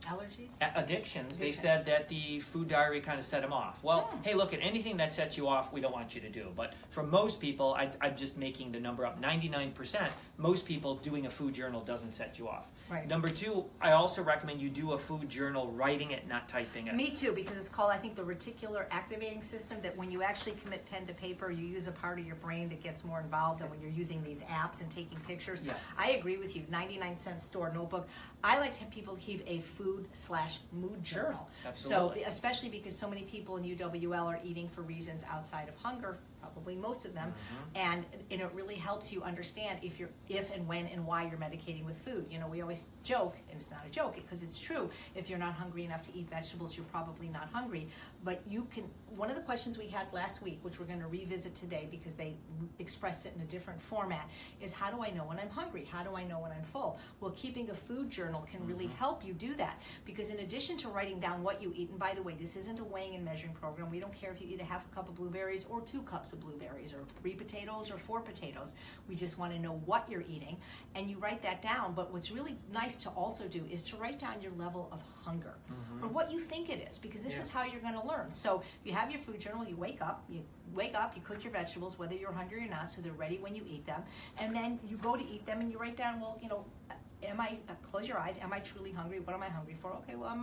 allergies? Addictions, they said that the food diary kind of set them off. Well, hey, look, at anything that sets you off, we don't want you to do. But for most people, I'm just making the number up, 99%, most people doing a food journal doesn't set you off. Right. Number two, I also recommend you do a food journal writing it, not typing it. Me too, because it's called, I think, the reticular activating system, that when you actually commit pen to paper, you use a part of your brain that gets more involved than when you're using these apps and taking pictures. Yeah. I agree with you, 99-cent store notebook. I like to have people keep a food/mood journal. Absolutely. So, especially because so many people in UWL are eating for reasons outside of hunger, probably most of them, and it really helps you understand if and when and why you're medicating with food. You know, we always joke, and it's not a joke because it's true, if you're not hungry enough to eat vegetables, you're probably not hungry. But you can, one of the questions we had last week, which we're going to revisit today because they expressed it in a different format, is how do I know when I'm hungry? How do I know when I'm full? Well, keeping a food journal can really help you do that, because in addition to writing down what you eat, and by the way, this isn't a weighing and measuring program. We don't care if you eat a half a cup of blueberries or 2 cups of blueberries or 3 potatoes or 4 potatoes. We just want to know what you're eating, and you write that down. But what's really nice to also do is to write down your level of hunger or what you think it is, because this is how you're going to learn. So you have your food journal, you wake up, you cook your vegetables, whether you're hungry or not, so they're ready when you eat them. And then you go to eat them and you write down, well, you know, close your eyes, am I truly hungry? What am I hungry for? Okay, well,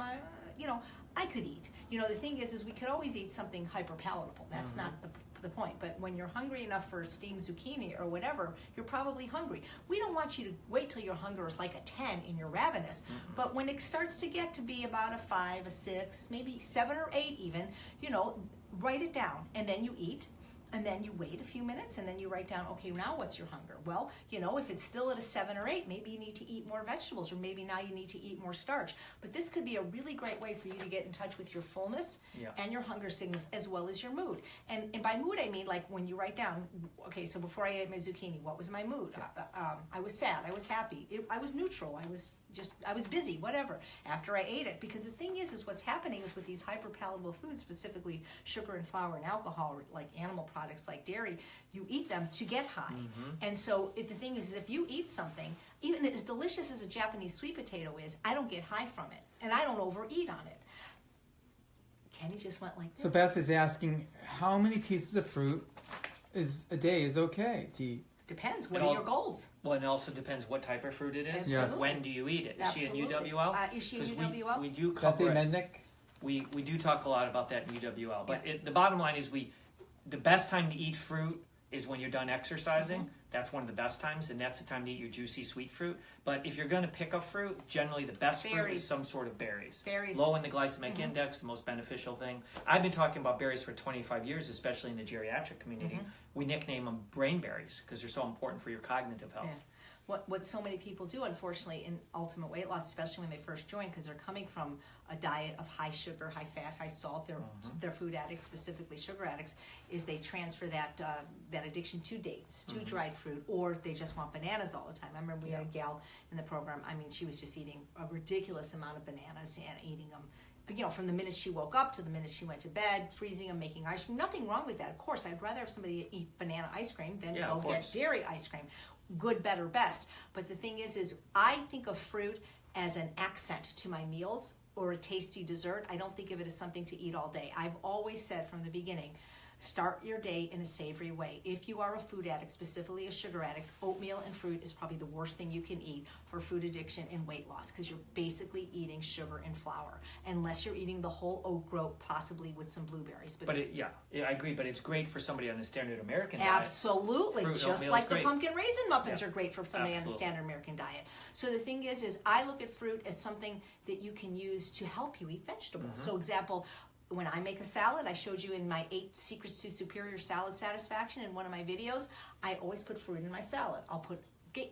I could eat. You know, the thing is we could always eat something hyper palatable. That's not the point. But when you're hungry enough for steamed zucchini or whatever, you're probably hungry. We don't want you to wait till your hunger is like a 10 and you're ravenous. But when it starts to get to be about a 5, a 6, maybe 7 or 8 even, you know, write it down and then you eat. And then you wait a few minutes and then you write down, okay, now what's your hunger? Well, you know, if it's still at a 7 or 8, maybe you need to eat more vegetables, or maybe now you need to eat more starch. But this could be a really great way for you to get in touch with your fullness and your hunger signals, as well as your mood. And by mood, I mean like when you write down, okay, so before I ate my zucchini, what was my mood? I was sad, I was happy, I was neutral, I was busy, whatever, after I ate it. Because the thing is what's happening is with these hyperpalatable foods, specifically sugar and flour and alcohol, like animal products like dairy, you eat them to get high. And so the thing is if you eat something, even as delicious as a Japanese sweet potato is, I don't get high from it, and I don't overeat on it. Kenny just went like this. So Beth is asking, how many pieces of fruit a day is okay to eat? Depends. What are your goals? Well, it also depends what type of fruit it is. Yes. When do you eat it? Is she in Absolutely. UWL? Is she in UWL? We do Kathy cover it. Mednick? We do talk a lot about that in UWL. But the bottom line is the best time to eat fruit is when you're done exercising. That's one of the best times, and that's the time to eat your juicy sweet fruit. But if you're going to pick up fruit, generally the best fruit is some sort of berries. Berries. Low in the glycemic index, the most beneficial thing. I've been talking about berries for 25 years, especially in the geriatric community. We nickname them brain berries because they're so important for your cognitive health. Yeah. What so many people do, unfortunately, in ultimate weight loss, especially when they first join, because they're coming from a diet of high sugar, high fat, high salt, they're food addicts, specifically sugar addicts, is they transfer that addiction to dates, to dried fruit, or they just want bananas all the time. I remember we had a gal in the program, I mean, she was just eating a ridiculous amount of bananas and eating them, you know, from the minute she woke up to the minute she went to bed, freezing them, making ice cream. Nothing wrong with that. Of course, I'd rather have somebody eat banana ice cream than go get dairy ice cream. Good, better, best. But the thing is I think of fruit as an accent to my meals or a tasty dessert. I don't think of it as something to eat all day. I've always said from the beginning, start your day in a savory way. If you are a food addict, specifically a sugar addict, oatmeal and fruit is probably the worst thing you can eat for food addiction and weight loss, because you're basically eating sugar and flour, unless you're eating the whole oat groat, possibly with some blueberries. But I agree, but it's great for somebody on the standard American diet. Absolutely, just like the pumpkin raisin muffins are great for somebody on the standard American diet. So the thing is I look at fruit as something that you can use to help you eat vegetables. So example, when I make a salad, I showed you in my 8 Secrets to Superior Salad Satisfaction in one of my videos, I always put fruit in my salad. I'll put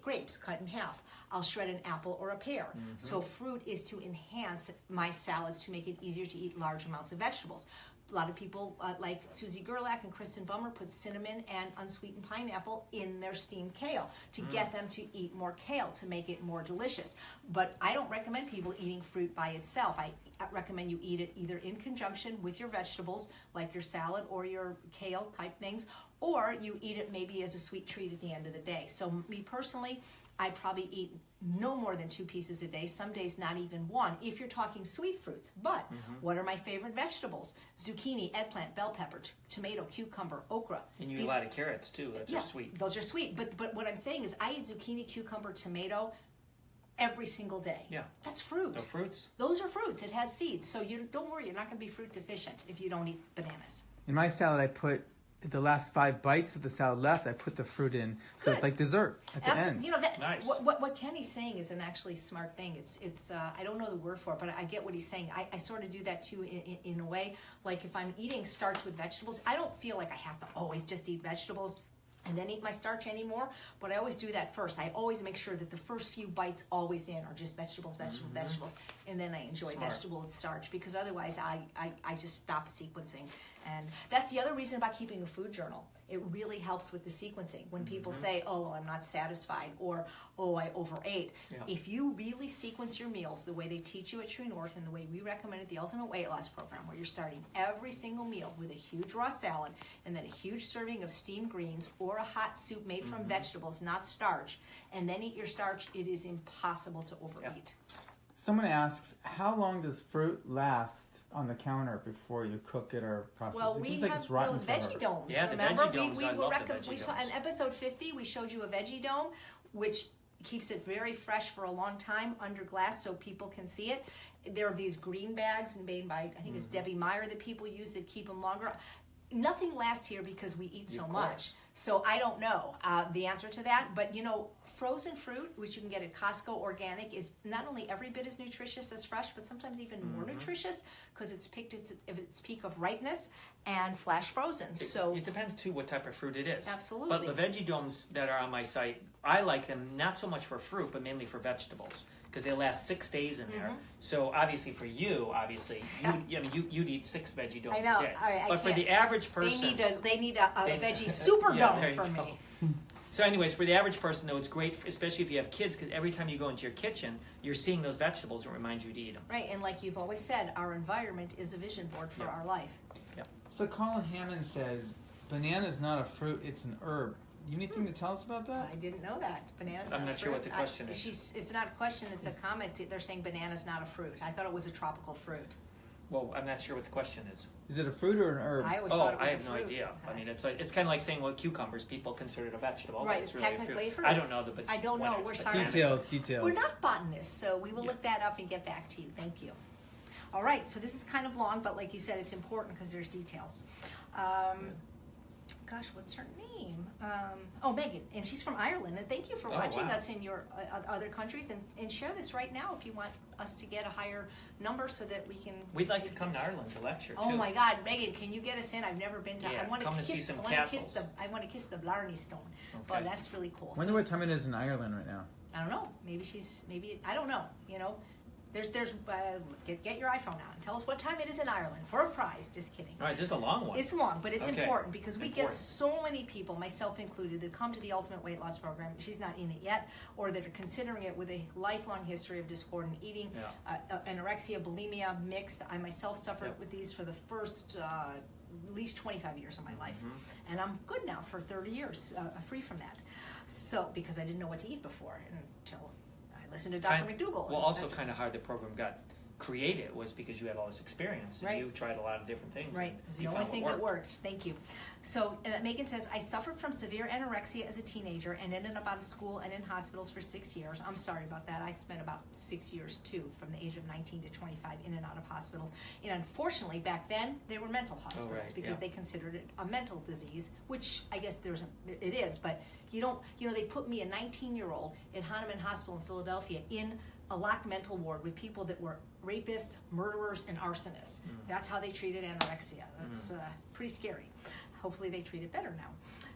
grapes cut in half. I'll shred an apple or a pear. So fruit is to enhance my salads, to make it easier to eat large amounts of vegetables. A lot of people like Susie Gerlach and Kristen Bummer put cinnamon and unsweetened pineapple in their steamed kale to get them to eat more kale, to make it more delicious. But I don't recommend people eating fruit by itself. I recommend you eat it either in conjunction with your vegetables, like your salad or your kale type things, or you eat it maybe as a sweet treat at the end of the day. So me personally, I probably eat no more than 2 pieces a day, some days not even 1, if you're talking sweet fruits. But what are my favorite vegetables? Zucchini, eggplant, bell pepper, tomato, cucumber, okra. And you eat a lot of carrots too, those are sweet. Those are sweet, but what I'm saying is I eat zucchini, cucumber, tomato every single day. Yeah. That's fruit. They're fruits. Those are fruits. It has seeds. So you don't worry, you're not going to be fruit deficient if you don't eat bananas. In my salad, I put the last 5 bites of the salad left, I put the fruit in. So it's like dessert at the end. You know, that, nice. What Kenny's saying is an actually smart thing. It's I don't know the word for it, but I get what he's saying. I sort of do that too in a way. Like if I'm eating starch with vegetables, I don't feel like I have to always just eat vegetables and then eat my starch anymore, but I always do that first. I always make sure that the first few bites always in are just vegetables, vegetables, and then I enjoy vegetable and starch, because otherwise I just stop sequencing And that's the other reason about keeping a food journal. It really helps with the sequencing. When people say, oh, well, I'm not satisfied, or, oh, I overate. Yeah. If you really sequence your meals the way they teach you at True North and the way we recommended the Ultimate Weight Loss Program, where you're starting every single meal with a huge raw salad and then a huge serving of steamed greens or a hot soup made from vegetables, not starch, and then eat your starch, it is impossible to overeat. Someone asks, how long does fruit last on the counter before you cook it or process Well, it? we Seems like have it's rotten those forever. veggie domes. Yeah, the remember? veggie domes, I love the veggie we saw domes. in episode 50, we showed you a veggie dome, which keeps it very fresh for a long time under glass so people can see it. There are these green bags made by, I think it's Debbie Meyer, that people use that keep them longer. Nothing lasts here because we eat so much. So I don't know the answer to that. But, you know, frozen fruit, which you can get at Costco organic, is not only every bit as nutritious as fresh, but sometimes even more nutritious because it's picked at its peak of ripeness and flash frozen. So it depends, too, what type of fruit it is. Absolutely. But the veggie domes that are on my site, I like them not so much for fruit, but mainly for vegetables. Because they last 6 days in there. So obviously for you, you'd eat 6 veggie domes I know. a day. All right, but for the average person, they need a veggie super there dome you from go. me. So anyways, for the average person though, it's great, especially if you have kids, because every time you go into your kitchen, you're seeing those vegetables and remind you to eat them. Right, and like you've always said, our environment is a vision board for our life. So Colin Hammond says, banana is not a fruit, it's an herb. You need anything to tell us about that? I didn't know that. Bananas. I'm not a not sure fruit. what the question is. It's not a question. It's a comment. They're saying banana's not a fruit. I thought it was a tropical fruit. Well, I'm not sure what the question is. Is it a fruit or an herb? I always thought it was I a have no fruit. idea. I mean, it's kind of like saying, well, cucumbers, people consider it a vegetable. Right, but it's really technically a fruit. I don't know the. I don't know. We're sorry. Details. We're not botanists, so we will look that up and get back to you. Thank you. All right, so this is kind of long, but like you said, it's important because there's details. Gosh, what's her name? Megan, and she's from Ireland. And thank you for watching us in your other countries. And share this right now if you want us to get a higher number so that we can. We'd like to come to Ireland to lecture too. Oh my God, Megan, can you get us in? I've never been to. Yeah, I want come to to kiss. see some I castles. want to kiss the Blarney Stone. Okay. Oh, that's really cool. Wonder what time it is in Ireland right now. I don't know. Maybe I don't know. You know, there's get your iPhone out and tell us what time it is in Ireland for a prize. Just kidding. All right, this is a long one. It's long, but it's Okay. important because we get Important. so many people, myself included, that come to the Ultimate Weight Loss Program. She's not in it yet, or that are considering it with a lifelong history of discordant eating, anorexia, bulimia, mixed. I myself suffered with these for the first at least 25 years of my life, and I'm good now for 30 years, free from that. So because I didn't know what to eat before until I listened to Dr. McDougall. Well, also kind of how the program got created was because you had all this experience and Right. you tried a lot of different things. Right, and it was the you only found what thing that worked. Thank you. So Megan says, I suffered from severe anorexia as a teenager and ended up out of school and in hospitals for 6 years. I'm sorry about that. I spent about 6 years too, from the age of 19 to 25, in and out of hospitals. And unfortunately, back then, they were mental hospitals because they considered it a mental disease, which I guess it is, but they put me, a 19-year-old, at Hahnemann Hospital in Philadelphia in a locked mental ward with people that were rapists, murderers, and arsonists. That's how they treated anorexia. That's pretty scary. Hopefully they treat it better now.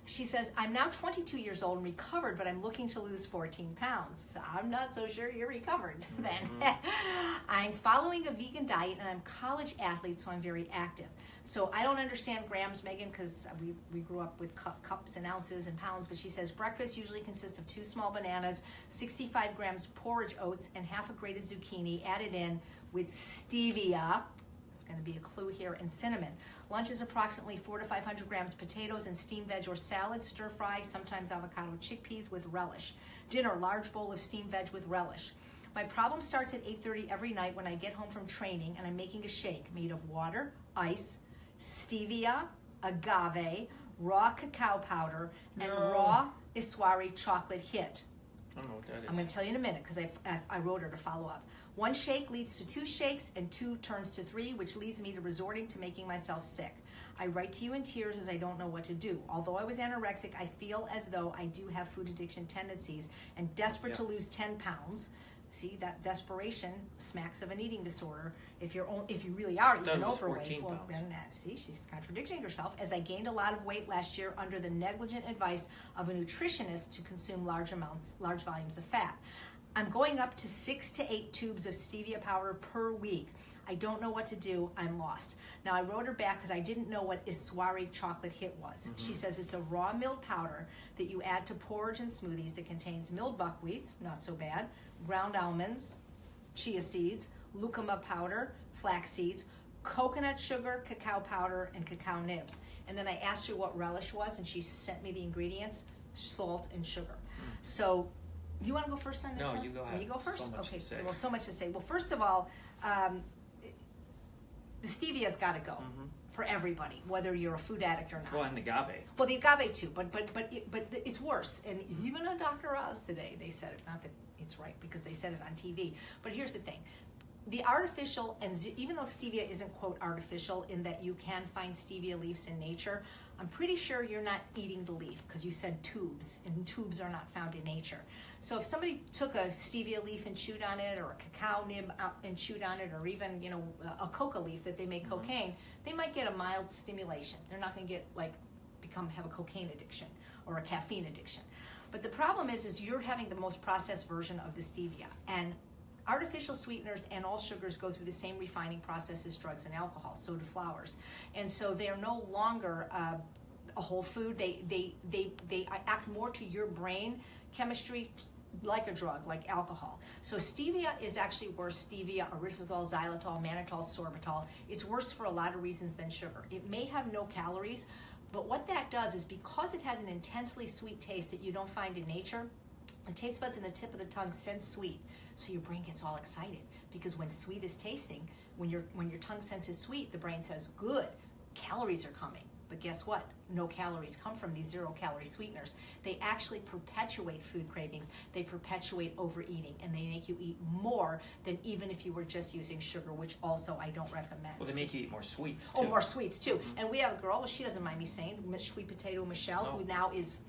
She says, I'm now 22 years old and recovered, but I'm looking to lose 14 pounds. I'm not so sure you're recovered then. I'm following a vegan diet and I'm a college athlete, so I'm very active. So I don't understand grams, Megan, because we grew up with cups and ounces and pounds, but she says breakfast usually consists of 2 small bananas, 65 grams porridge oats, and half a grated zucchini added in with stevia. Going to be a clue here, and cinnamon. Lunch is approximately 400 to 500 grams potatoes and steamed veg or salad, stir fry, sometimes avocado chickpeas with relish. Dinner, large bowl of steamed veg with relish. My problem starts at 8:30 every night when I get home from training and I'm making a shake made of water, ice, stevia, agave, raw cacao powder, and raw Iswari chocolate hit. I don't know what that is. I'm going to tell you in a minute because I wrote her to follow up. 1 shake leads to 2 shakes and 2 turns to 3, which leads me to resorting to making myself sick. I write to you in tears as I don't know what to do. Although I was anorexic, I feel as though I do have food addiction tendencies and desperate to lose 10 pounds. See, that desperation smacks of an eating disorder. If you really are even overweight, see, she's contradicting herself. As I gained a lot of weight last year under the negligent advice of a nutritionist to consume large volumes of fat. I'm going up to 6 to 8 tubes of stevia powder per week. I don't know what to do. I'm lost. Now, I wrote her back because I didn't know what Soiree chocolate hit was. She says it's a raw milled powder that you add to porridge and smoothies that contains milled buckwheats, not so bad, ground almonds, chia seeds, lucuma powder, flax seeds, coconut sugar, cacao powder, and cacao nibs. And then I asked her what relish was, and she sent me the ingredients, salt and sugar. So, you want to go first on this one? No, you go ahead. You go first? So much Okay, to say. well, so much to say. Well, first of all, the stevia's got to go for everybody, whether you're a food addict or not. Well, and the agave. Well, the agave too, but it's worse. And even on Dr. Oz today, they said it. Not that it's right because they said it on TV. But here's the thing: the artificial, and even though stevia isn't quote artificial in that you can find stevia leaves in nature, I'm pretty sure you're not eating the leaf because you said tubes, and tubes are not found in nature. So if somebody took a stevia leaf and chewed on it, or a cacao nib and chewed on it, or even a coca leaf that they make cocaine, they might get a mild stimulation. They're not going to get have a cocaine addiction or a caffeine addiction. But the problem is you're having the most processed version of the stevia, and artificial sweeteners and all sugars go through the same refining process as drugs and alcohol. So do flours, and so they're no longer a whole food. They act more to your brain chemistry like a drug, like alcohol. So stevia is actually worse. Stevia, erythritol, xylitol, mannitol, sorbitol. It's worse for a lot of reasons than sugar. It may have no calories, but what that does is because it has an intensely sweet taste that you don't find in nature, the taste buds in the tip of the tongue sense sweet. So your brain gets all excited because when sweet is tasting, when your tongue senses sweet, the brain says, good, calories are coming. But guess what? No calories come from these 0-calorie sweeteners. They actually perpetuate food cravings. They perpetuate overeating, and they make you eat more than even if you were just using sugar, which also I don't recommend. Well, they make you eat more sweets, too. Oh, more sweets, too. And we have a girl, well, she doesn't mind me saying, Miss Sweet Potato Michelle, who now is,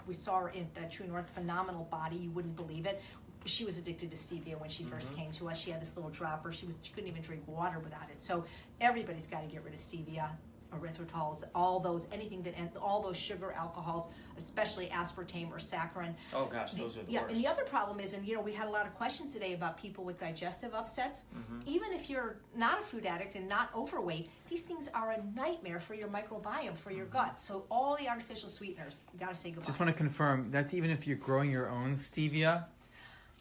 we saw her in True North, phenomenal body. You wouldn't believe it. She was addicted to stevia when she first came to us. She had this little dropper. She couldn't even drink water without it. So everybody's got to get rid of stevia, erythritols, all those sugar alcohols, especially aspartame or saccharin. Oh gosh, those are the worst. Yeah, and the other problem is, and we had a lot of questions today about people with digestive upsets. Even if you're not a food addict and not overweight, these things are a nightmare for your microbiome, for your gut. So all the artificial sweeteners, you got to say goodbye. Just want to confirm, that's even if you're growing your own stevia?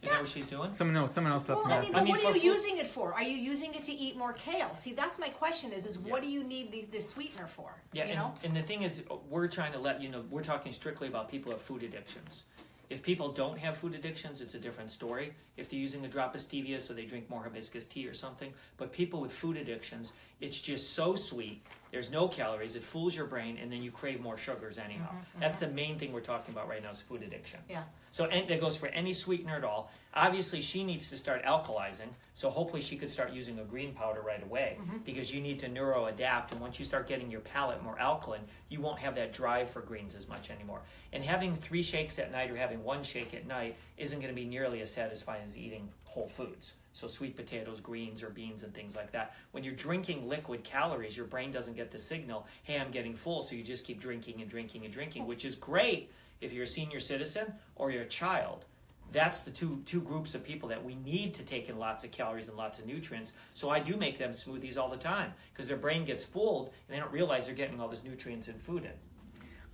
Is that what she's doing? Someone else left Well, me but what are you using it for? Are you using it to eat more kale? See, that's my question is what do you need the sweetener for? Yeah, and the thing is, we're trying to let we're talking strictly about people who have food addictions. If people don't have food addictions, it's a different story. If they're using a drop of stevia so they drink more hibiscus tea or something. But people with food addictions, it's just so sweet. There's no calories. It fools your brain, and then you crave more sugars anyhow. That's the main thing we're talking about right now is food addiction. Yeah. So that goes for any sweetener at all. Obviously, she needs to start alkalizing. So hopefully she could start using a green powder right away because you need to neuroadapt. And once you start getting your palate more alkaline, you won't have that drive for greens as much anymore. And having 3 shakes at night or having 1 shake at night isn't going to be nearly as satisfying as eating whole foods. So sweet potatoes, greens, or beans and things like that. When you're drinking liquid calories, your brain doesn't get the signal, hey, I'm getting full, so you just keep drinking and drinking and drinking, which is great if you're a senior citizen or you're a child. That's the two groups of people that we need to take in lots of calories and lots of nutrients. So I do make them smoothies all the time because their brain gets fooled and they don't realize they're getting all this nutrients and food in.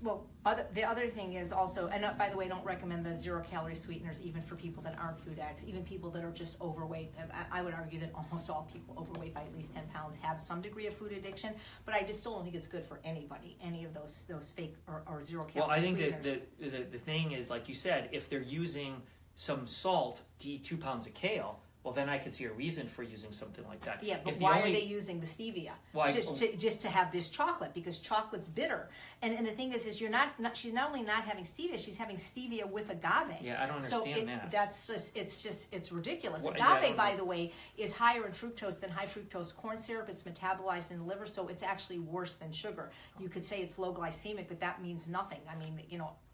Well, the other thing is also, and by the way, I don't recommend the 0-calorie sweeteners even for people that aren't food addicts, even people that are just overweight. I would argue that almost all people overweight by at least 10 pounds have some degree of food addiction, but I just still don't think it's good for anybody, any of those fake or 0-calorie sweeteners. Well, I think that the thing is, like you said, if they're using some salt to eat 2 pounds of kale, well, then I could see a reason for using something like that. Yeah, but why are they using the stevia? Just to have this chocolate, because chocolate's bitter. And the thing is she's not only not having stevia, she's having stevia with agave. Yeah, I don't understand that. That's it's ridiculous. Well, Agave, by the way, is higher in fructose than high fructose corn syrup. It's metabolized in the liver, so it's actually worse than sugar. You could say it's low glycemic, but that means nothing. I mean,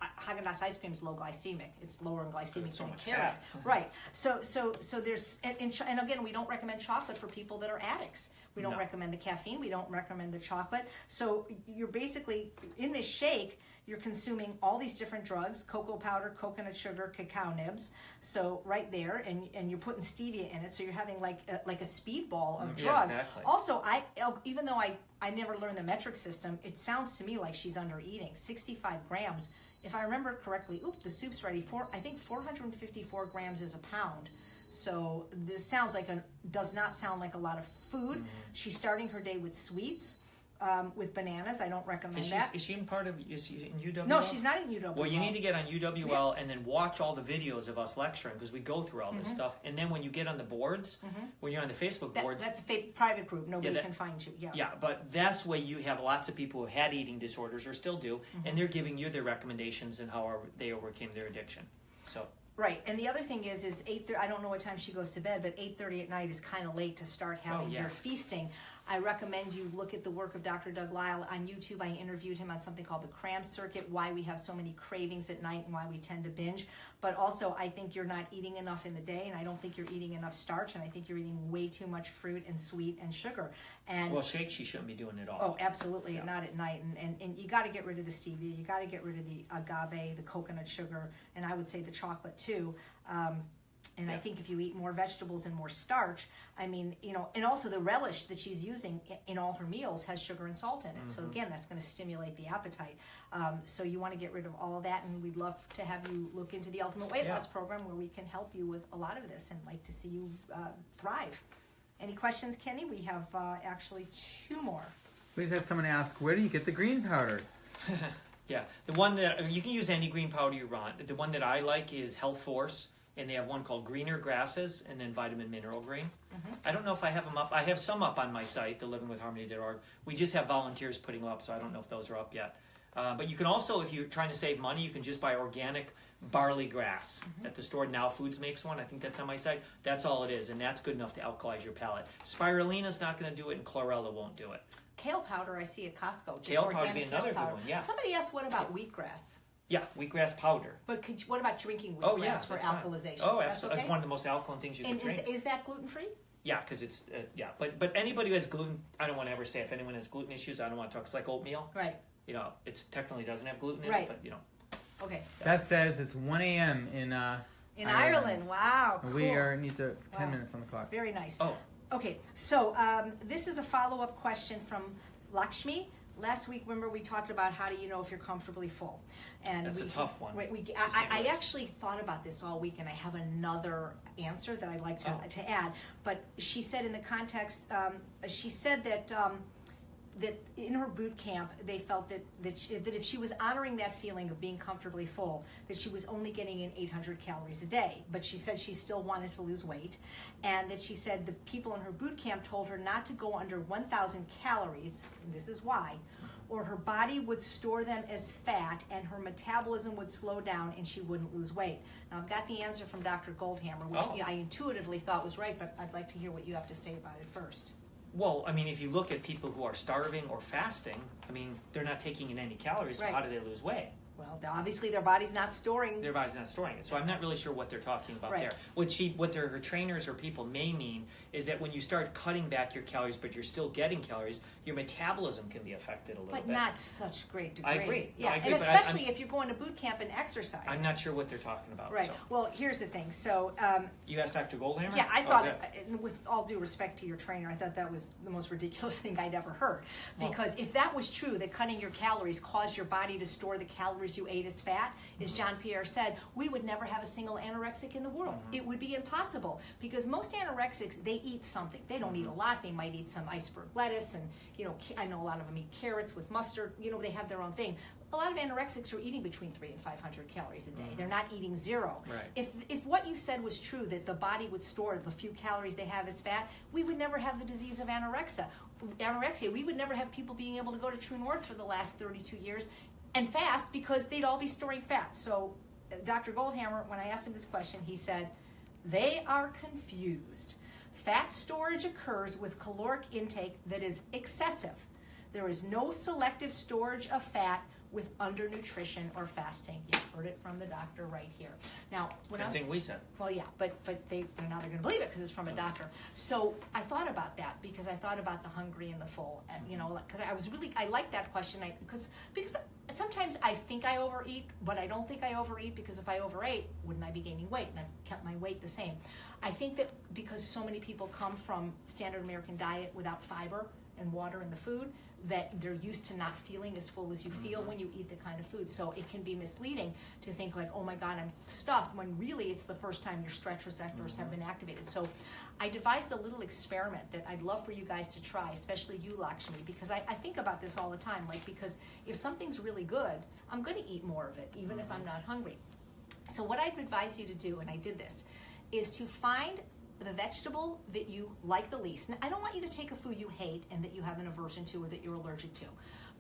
Haagen-Dazs ice cream is low glycemic. It's lower in glycemic than a carrot. Right. So there's and again, we don't recommend chocolate for people that are addicts. We don't recommend the caffeine. We don't recommend the chocolate. So you're basically, in this shake, you're consuming all these different drugs: cocoa powder, coconut sugar, cacao nibs. So right there, and you're putting stevia in it. So you're having like a speedball of drugs. Yeah, exactly. Also, even though I never learned the metric system, it sounds to me like she's under eating 65 grams. If I remember correctly, the soup's ready. I think 454 grams is a pound. So this does not sound like a lot of food. Mm-hmm. She's starting her day with sweets, with bananas. I don't recommend that. Is she in UWL? No, she's not in UWL. Well, you need to get on UWL and then watch all the videos of us lecturing, because we go through all this stuff. And then when you get on the boards, when you're on the Facebook boards, that's a private group. Nobody can find you. Yeah. Yeah, but that's where you have lots of people who had eating disorders or still do, and they're giving you their recommendations and how they overcame their addiction. So. Right, and the other thing is 8:30. I don't know what time she goes to bed, but 8:30 at night is kind of late to start having your feasting. I recommend you look at the work of Dr. Doug Lisle on YouTube. I interviewed him on something called the cram circuit, why we have so many cravings at night and why we tend to binge. But also, I think you're not eating enough in the day, and I don't think you're eating enough starch, and I think you're eating way too much fruit and sweet and sugar. And well, shakes she shouldn't be doing at all. Oh, absolutely, not at night. And you got to get rid of the stevia. You got to get rid of the agave, the coconut sugar, and I would say the chocolate too. And I think if you eat more vegetables and more starch, I mean, and also the relish that she's using in all her meals has sugar and salt in it. So again, that's going to stimulate the appetite. So you want to get rid of all of that, and we'd love to have you look into the Ultimate Weight Loss Program, where we can help you with a lot of this and like to see you thrive. Any questions, Kenny? We have actually 2 more. We just had someone ask, where do you get the green powder? Yeah, the one that you can use any green powder you want. The one that I like is Health Force, and they have one called Greener Grasses and then Vitamin Mineral Green. I don't know if I have them up. I have some up on my site, thelivingwithharmony.org. We just have volunteers putting them up, so I don't know if those are up yet. But you can also, if you're trying to save money, you can just buy organic barley grass at the store. Now Foods makes one. I think that's on my site. That's all it is, and that's good enough to alkalize your palate. Spirulina's not going to do it, and chlorella won't do it. Kale powder I see at Costco. Just kale powder would be organic another kale powder. good one, yeah. Somebody asked, what about wheatgrass? Yeah, wheatgrass powder. But what about drinking wheatgrass for alkalization? Oh, absolutely. That's one of the most alkaline things you can drink. Is that gluten-free? Yeah, because it's, But anybody who has gluten, I don't want to ever say if anyone has gluten issues, I don't want to talk. It's like oatmeal. Right. It technically doesn't have gluten in right. it, but Okay. That says it's 1 a.m. in Ireland. Wow, cool. We need 10 minutes on the clock. Very nice. Oh. Okay, so this is a follow-up question from Lakshmi. Last week, remember, we talked about how do you know if you're comfortably full. And that's a tough one. I actually thought about this all week, and I have another answer that I'd like to add. But she said in the context, she said that that in her boot camp, they felt that if she was honoring that feeling of being comfortably full, that she was only getting in 800 calories a day. But she said she still wanted to lose weight, and that she said the people in her boot camp told her not to go under 1,000 calories, and this is why, or her body would store them as fat and her metabolism would slow down and she wouldn't lose weight. Now, I've got the answer from Dr. Goldhammer, which I intuitively thought was right, but I'd like to hear what you have to say about it first. Well, I mean, if you look at people who are starving or fasting, I mean, they're not taking in any calories, so how do they lose weight? Well, obviously their body's not storing. Their body's not storing it, so I'm not really sure what they're talking about there. What her trainers or people may mean is that when you start cutting back your calories, but you're still getting calories, your metabolism can be affected a little bit. But not to such great degree. I agree. Yeah, I agree, and especially if you're going to boot camp and exercise. I'm not sure what they're talking about. Right. So. Well, here's the thing. So. You asked Dr. Goldhammer? Yeah, I thought, with all due respect to your trainer, I thought that was the most ridiculous thing I'd ever heard. Because if that was true, that cutting your calories caused your body to store the calories you ate as fat, as John Pierre said, we would never have a single anorexic in the world. It would be impossible, because most anorexics, they eat something. They don't eat a lot. They might eat some iceberg lettuce, and I know a lot of them eat carrots with mustard. They have their own thing. A lot of anorexics are eating between 300 and 500 calories a day. They're not eating zero. Right. If what you said was true, that the body would store the few calories they have as fat, we would never have the disease of anorexia. We would never have people being able to go to True North for the last 32 years and fast, because they'd all be storing fat. So Dr. Goldhammer, when I asked him this question, he said, they are confused. Fat storage occurs with caloric intake that is excessive. There is no selective storage of fat with undernutrition or fasting. You heard it from the doctor right here. Now, when I was, Thing we said. well, yeah, but they're not going to believe it because it's from a doctor. So I thought about that because I thought about the hungry and the full, and because I like that question because sometimes I think I overeat, but I don't think I overeat because if I overate, wouldn't I be gaining weight? And I've kept my weight the same. I think that because so many people come from standard American diet without fiber and water in the food, that they're used to not feeling as full as you feel when you eat the kind of food. So it can be misleading to think like, oh my God, I'm stuffed, when really it's the first time your stretch receptors have been activated. So I devised a little experiment that I'd love for you guys to try, especially you, Lakshmi, because I think about this all the time, because if something's really good, I'm gonna eat more of it, even if I'm not hungry. So what I'd advise you to do, and I did this, is to find the vegetable that you like the least. Now, I don't want you to take a food you hate and that you have an aversion to or that you're allergic to,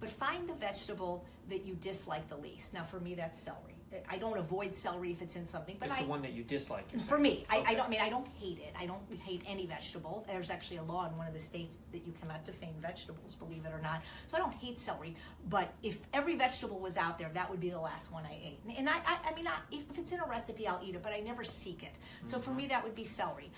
but find the vegetable that you dislike the least. Now, for me, that's celery. I don't avoid celery if it's in something, but It's the one that you dislike. You're for saying. me, I don't hate it. I don't hate any vegetable. There's actually a law in one of the states that you cannot defame vegetables, believe it or not. So I don't hate celery, but if every vegetable was out there, that would be the last one I ate. And if it's in a recipe, I'll eat it, but I never seek it. So for me, that would be celery.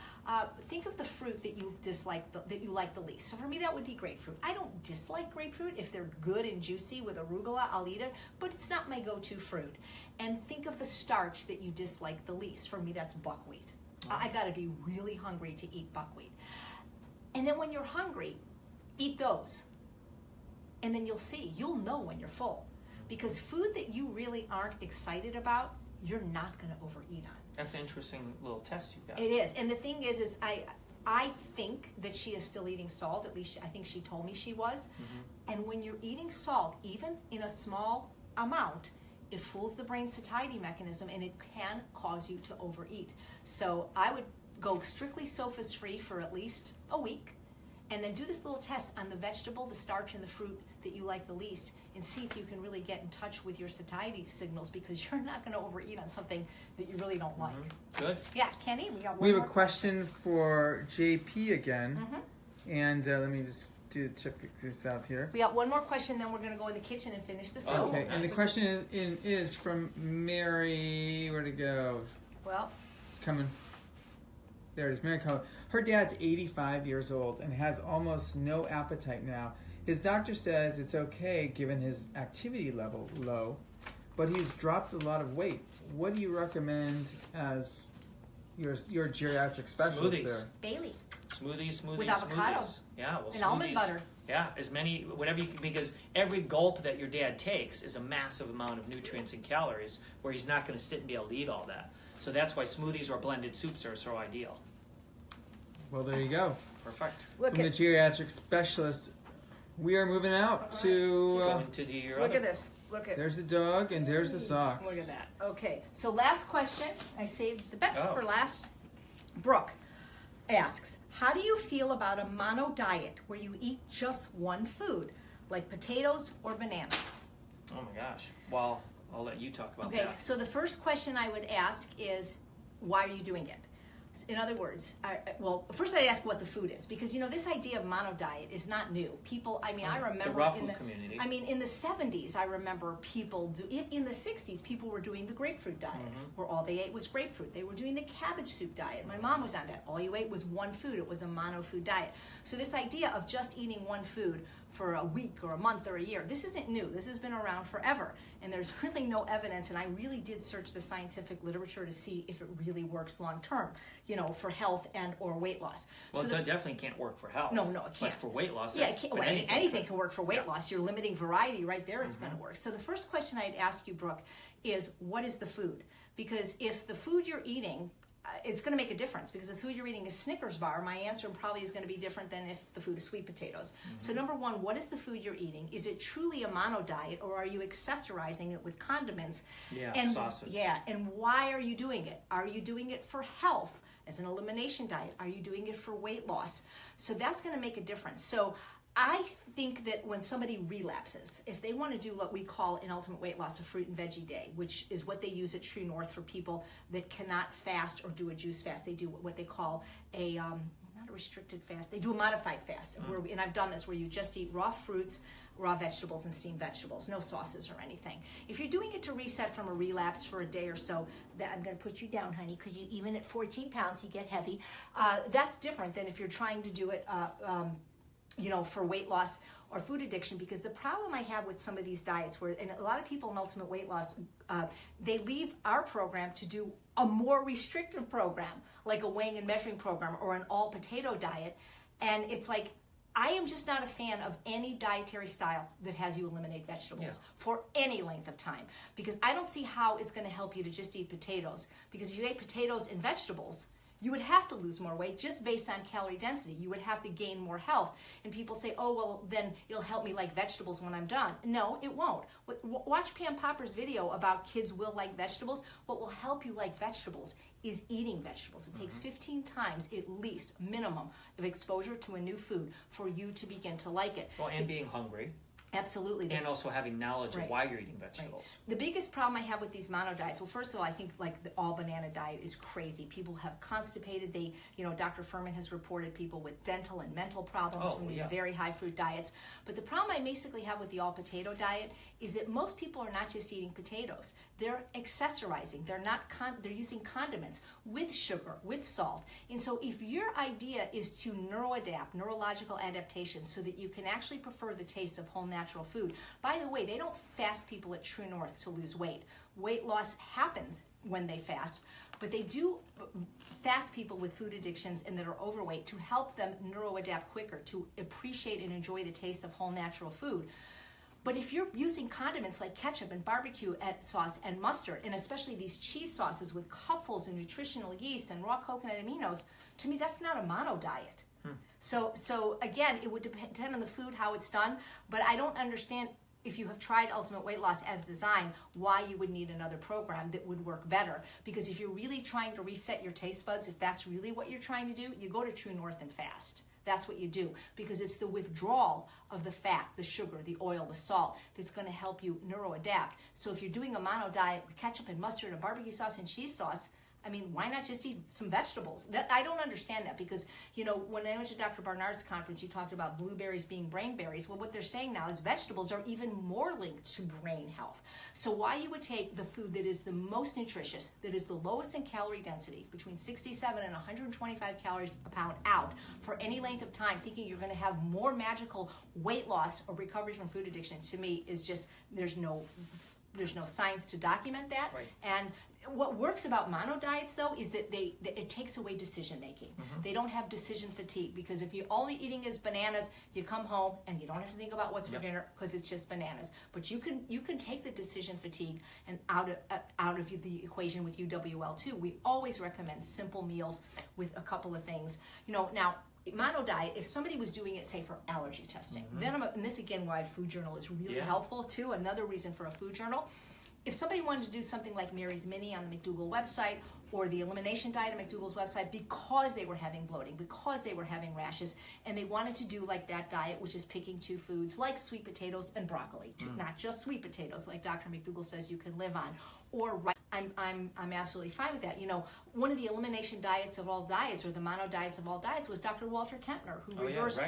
Think of the fruit that you dislike, that you like the least. So for me, that would be grapefruit. I don't dislike grapefruit. If they're good and juicy with arugula, I'll eat it, but it's not my go-to fruit. And think of the starch that you dislike the least. For me, that's buckwheat. I gotta be really hungry to eat buckwheat. And then when you're hungry, eat those. And then you'll know when you're full. Because food that you really aren't excited about, you're not gonna overeat on. That's an interesting little test you got. It is. And the thing is I think that she is still eating salt. At least I think she told me she was. And when you're eating salt, even in a small amount, it fools the brain satiety mechanism and it can cause you to overeat. So I would go strictly SOFAs free for at least a week and then do this little test on the vegetable, the starch, and the fruit that you like the least and see if you can really get in touch with your satiety signals, because you're not going to overeat on something that you really don't like. Good. Yeah, Kenny, we got one We have a more question for JP again. And let me just check this out here. We got one more question, then we're going to go in the kitchen and finish the soup. Okay, and the question is from Mary. Where'd it go? Well, it's coming. There it is. Mary Cullen. Her dad's 85 years old and has almost no appetite now. His doctor says it's okay given his activity level low, but he's dropped a lot of weight. What do you recommend as your geriatric specialist Smoothies. There? Bailey. Smoothies. With avocado. Yeah, well, and almond butter. Yeah, as many, whatever you can, because every gulp that your dad takes is a massive amount of nutrients and calories, where he's not going to sit and be able to eat all that. So that's why smoothies or blended soups are so ideal. Well, there you go. Perfect. Look From the geriatric specialist, we are moving out to. Going to your Look other- at this. Look at There's the dog and there's the socks. Look at that. Okay, so last question. I saved the best Oh. for last. Brooke asks, how do you feel about a mono diet where you eat just one food, like potatoes or bananas? Oh my gosh. Well, I'll let you talk about Okay, that. so the first question I would ask is, why are you doing it? In other words, first I'd ask what the food is, because this idea of mono diet is not new. People, I remember the raw food community. in the 70s, I remember people in the 60s, people were doing the grapefruit diet, where all they ate was grapefruit. They were doing the cabbage soup diet. My mom was on that. All you ate was one food. It was a mono food diet. So this idea of just eating one food for a week or a month or a year, this isn't new. This has been around forever, and there's really no evidence, and I really did search the scientific literature to see if it really works long term, for health and or weight loss. Well, So that definitely can't work for health. No, it can't. But for weight loss, yeah, that's- it can't, but well, anything can work for weight Yeah. loss. You're limiting variety right there, it's going to work. So the first question I'd ask you, Brooke, is what is the food? Because if the food you're eating, it's going to make a difference, because the food you're eating is Snickers bar, my answer probably is going to be different than if the food is sweet potatoes. So number one, what is the food you're eating? Is it truly a mono diet, or are you accessorizing it with condiments? Yeah, and, sauces. Yeah, and why are you doing it? Are you doing it for health as an elimination diet? Are you doing it for weight loss? So that's going to make a difference. So I think that when somebody relapses, if they want to do what we call in Ultimate Weight Loss a fruit and veggie day, which is what they use at True North for people that cannot fast or do a juice fast, they do what they call a not a restricted fast, they do a modified fast. And I've done this, where you just eat raw fruits raw vegetables and steamed vegetables, no sauces or anything. If you're doing it to reset from a relapse for a day or so, that I'm going to put you down, honey, because you, even at 14 pounds, you get heavy. That's different than if you're trying to do it, for weight loss or food addiction, because the problem I have with some of these diets, and a lot of people in Ultimate Weight Loss, they leave our program to do a more restrictive program, like a weighing and measuring program or an all potato diet. And it's like, I am just not a fan of any dietary style that has you eliminate vegetables for any length of time, because I don't see how it's going to help you to just eat potatoes. Because if you ate potatoes and vegetables, you would have to lose more weight just based on calorie density. You would have to gain more health. And people say, oh, well, then it'll help me like vegetables when I'm done. No, it won't. Watch Pam Popper's video about kids will like vegetables. What will help you like vegetables is eating vegetables. It takes 15 times at least, minimum, of exposure to a new food for you to begin to like it. Well, and being hungry. Absolutely. And also having knowledge of why you're eating vegetables. Right. The biggest problem I have with these mono diets, well, first of all, I think like the all banana diet is crazy. People have constipated. Dr. Furman has reported people with dental and mental problems from these very high fruit diets. But the problem I basically have with the all potato diet is that most people are not just eating potatoes. They're accessorizing. They're using condiments with sugar, with salt. And so if your idea is to neuroadapt, neurological adaptation, so that you can actually prefer the taste of whole natural food. By the way, they don't fast people at True North to lose weight. Weight loss happens when they fast, but they do fast people with food addictions and that are overweight to help them neuroadapt quicker, to appreciate and enjoy the taste of whole natural food. But if you're using condiments like ketchup and barbecue sauce and mustard, and especially these cheese sauces with cupfuls of nutritional yeast and raw coconut aminos, to me that's not a mono diet. So again, it would depend on the food, how it's done, but I don't understand, if you have tried Ultimate Weight Loss as designed, why you would need another program that would work better. Because if you're really trying to reset your taste buds, if that's really what you're trying to do, you go to True North and fast. That's what you do, because it's the withdrawal of the fat, the sugar, the oil, the salt that's going to help you neuroadapt. So if you're doing a mono diet with ketchup and mustard and barbecue sauce and cheese sauce, I mean, why not just eat some vegetables? I don't understand that, because, when I went to Dr. Barnard's conference, you talked about blueberries being brain berries. Well, what they're saying now is vegetables are even more linked to brain health. So why you would take the food that is the most nutritious, that is the lowest in calorie density, between 67 and 125 calories a pound out for any length of time, thinking you're going to have more magical weight loss or recovery from food addiction, to me is just, there's no science to document that. Right. And what works about mono diets, though, is that it takes away decision making. They don't have decision fatigue, because if you're only eating is bananas, you come home and you don't have to think about what's for dinner, because it's just bananas. But you can take the decision fatigue and out of the equation with UWL2. We always recommend simple meals with a couple of things. Now, mono diet, if somebody was doing it, say, for allergy testing, then and this again why a food journal is really helpful too. Another reason for a food journal. If somebody wanted to do something like Mary's Mini on the McDougall website, or the elimination diet on McDougall's website, because they were having bloating, because they were having rashes, and they wanted to do like that diet, which is picking two foods like sweet potatoes and broccoli, not just sweet potatoes like Dr. McDougall says you can live on, or I'm absolutely fine with that. One of the elimination diets of all diets, or the mono diets of all diets, was Dr. Walter Kempner, who reversed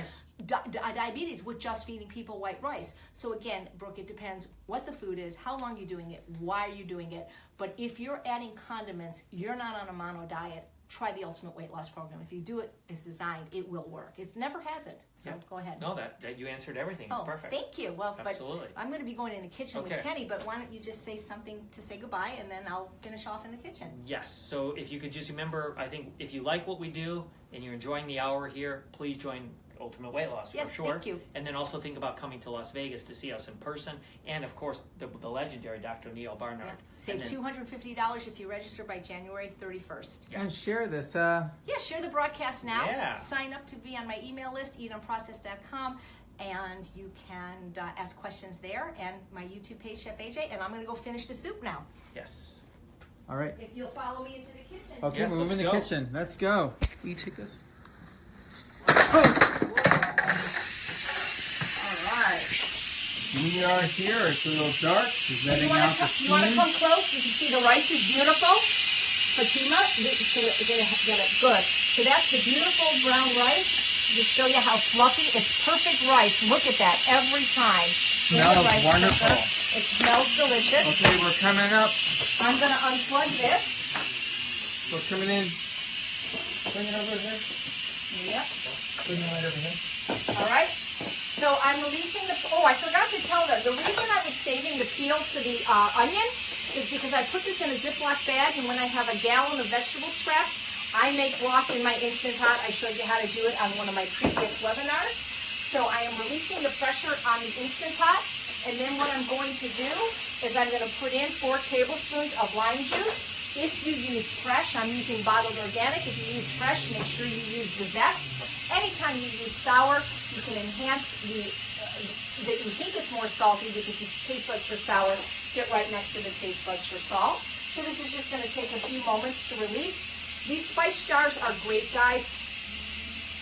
diabetes with just feeding people white rice. So again, Brooke, it depends what the food is, how long you're doing it, why are you doing it. But if you're adding condiments, you're not on a mono diet, try the Ultimate Weight Loss Program. If you do it as designed, it will work. It never hasn't. So go ahead. No, that you answered everything. It's perfect. Thank you. Well, absolutely. But I'm going to be going in the kitchen with Kenny, but why don't you just say something to say goodbye, and then I'll finish off in the kitchen. Yes. So if you could just remember, I think if you like what we do and you're enjoying the hour here, please join Ultimate Weight Loss, for sure. Thank you. And then also think about coming to Las Vegas to see us in person, and of course the legendary Dr. Neil Barnard. Save $250 if you register by January 31st. Yes. And share this. Share the broadcast now. Yeah. Sign up to be on my email list, eatunprocessed.com, and you can ask questions there, and my YouTube page, Chef AJ, and I'm going to go finish the soup now. Yes. All right. If you'll follow me into the kitchen. Okay, yes, we're moving in the kitchen. Let's go. Will you take this? We are here. It's a little dark. Just letting out the steam. You want to come close? You can see the rice is beautiful. Fatima, so get it good. So that's the beautiful brown rice. to show you how fluffy. It's perfect rice. Look at that every time. Smells wonderful. It smells delicious. Okay, we're coming up. I'm going to unplug this. We're coming in. Bring it over here. Yep. Bring it right over here. All right. So I'm releasing the, oh, I forgot to tell them, the reason I was saving the peel to the onion is because I put this in a Ziploc bag, and when I have a gallon of vegetable scraps, I make broth in my Instant Pot. I showed you how to do it on one of my previous webinars. So I am releasing the pressure on the Instant Pot, and then what I'm going to do is I'm going to put in 4 tablespoons of lime juice. If you use fresh, I'm using bottled organic. If you use fresh, make sure you use the zest. Anytime you use sour, you can enhance that you think it's more salty because the taste buds for sour sit right next to the taste buds for salt. So this is just going to take a few moments to release. These spice jars are great, guys.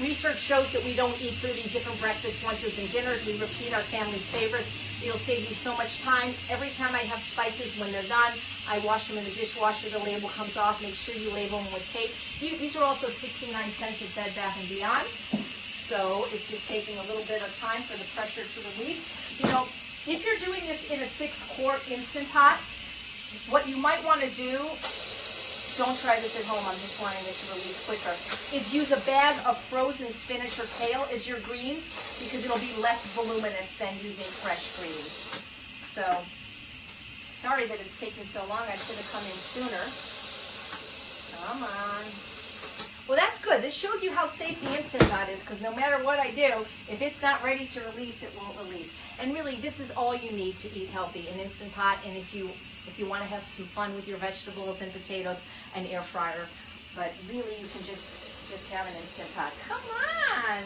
Research shows that we don't eat 30 different breakfasts, lunches, and dinners. We repeat our family's favorites. It'll save you so much time. Every time I have spices, when they're done, I wash them in the dishwasher. The label comes off. Make sure you label them with tape. These are also 69 cents at Bed Bath & Beyond. So it's just taking a little bit of time for the pressure to release. You know, if you're doing this in a 6-quart Instant Pot, what you might want to do, don't try this at home, I'm just wanting it to release quicker, is use a bag of frozen spinach or kale as your greens, because it'll be less voluminous than using fresh greens. So, sorry that it's taking so long. I should have come in sooner. Come on. Well, that's good. This shows you how safe the Instant Pot is, because no matter what I do, if it's not ready to release, it won't release. And really, this is all you need to eat healthy, an Instant Pot. And if you want to have some fun with your vegetables and potatoes, an air fryer. But really, you can just have an Instant Pot. Come on.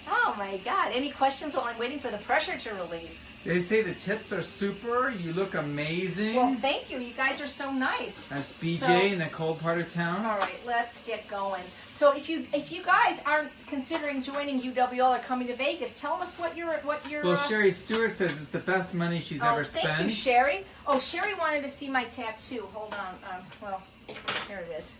Oh my God. Any questions while I'm waiting for the pressure to release? They say the tips are super. You look amazing. Well, thank you. You guys are so nice. That's BJ in the cold part of town. All right, let's get going. So if you guys aren't considering joining UWL or coming to Vegas, tell us what your Well, Sherry Stewart says it's the best money she's ever spent. Thank you, Sherry. Oh, Sherry wanted to see my tattoo. Hold on. Well, here it is.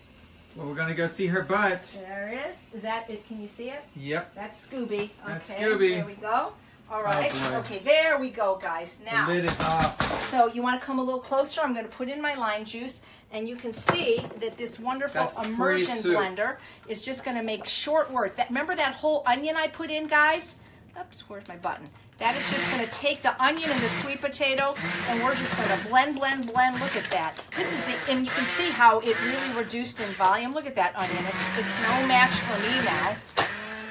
Well, we're gonna go see her butt. There it is. Is that it? Can you see it? Yep. That's Scooby. Okay, That's Scooby. There we go. All right. Oh, boy. Okay, there we go, guys. Now, The lid is off. so you want to come a little closer. I'm going to put in my lime juice, and you can see that this wonderful That's immersion pretty soup. blender is just going to make short work. Remember that whole onion I put in, guys? Oops, where's my button? That is just going to take the onion and the sweet potato, and we're just going to blend. Look at that. This is and you can see how it really reduced in volume. Look at that onion. It's no match for me now.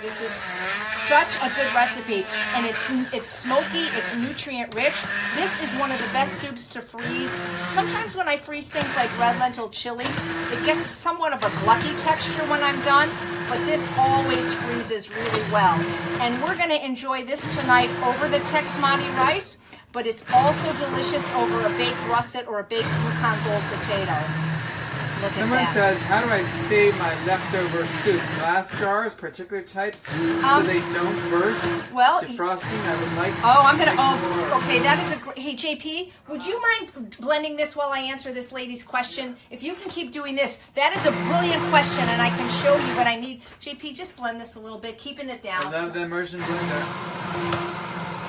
This is such a good recipe, and it's smoky, it's nutrient rich. This is one of the best soups to freeze. Sometimes when I freeze things like red lentil chili, it gets somewhat of a glucky texture when I'm done, but this always freezes really well. And we're going to enjoy this tonight over the Tex-Monty rice, but it's also delicious over a baked russet or a baked Yukon Gold potato. Look Someone at that. says, how do I save my leftover soup? Glass jars, particular types, so they don't burst. Well, Defrosting, I would like. Oh, I'm gonna. to Oh, okay. That is a great. Hey, JP, would you mind blending this while I answer this lady's question? If you can keep doing this, that is a brilliant question, and I can show you what I need. JP, just blend this a little bit, keeping it down. I love the immersion blender.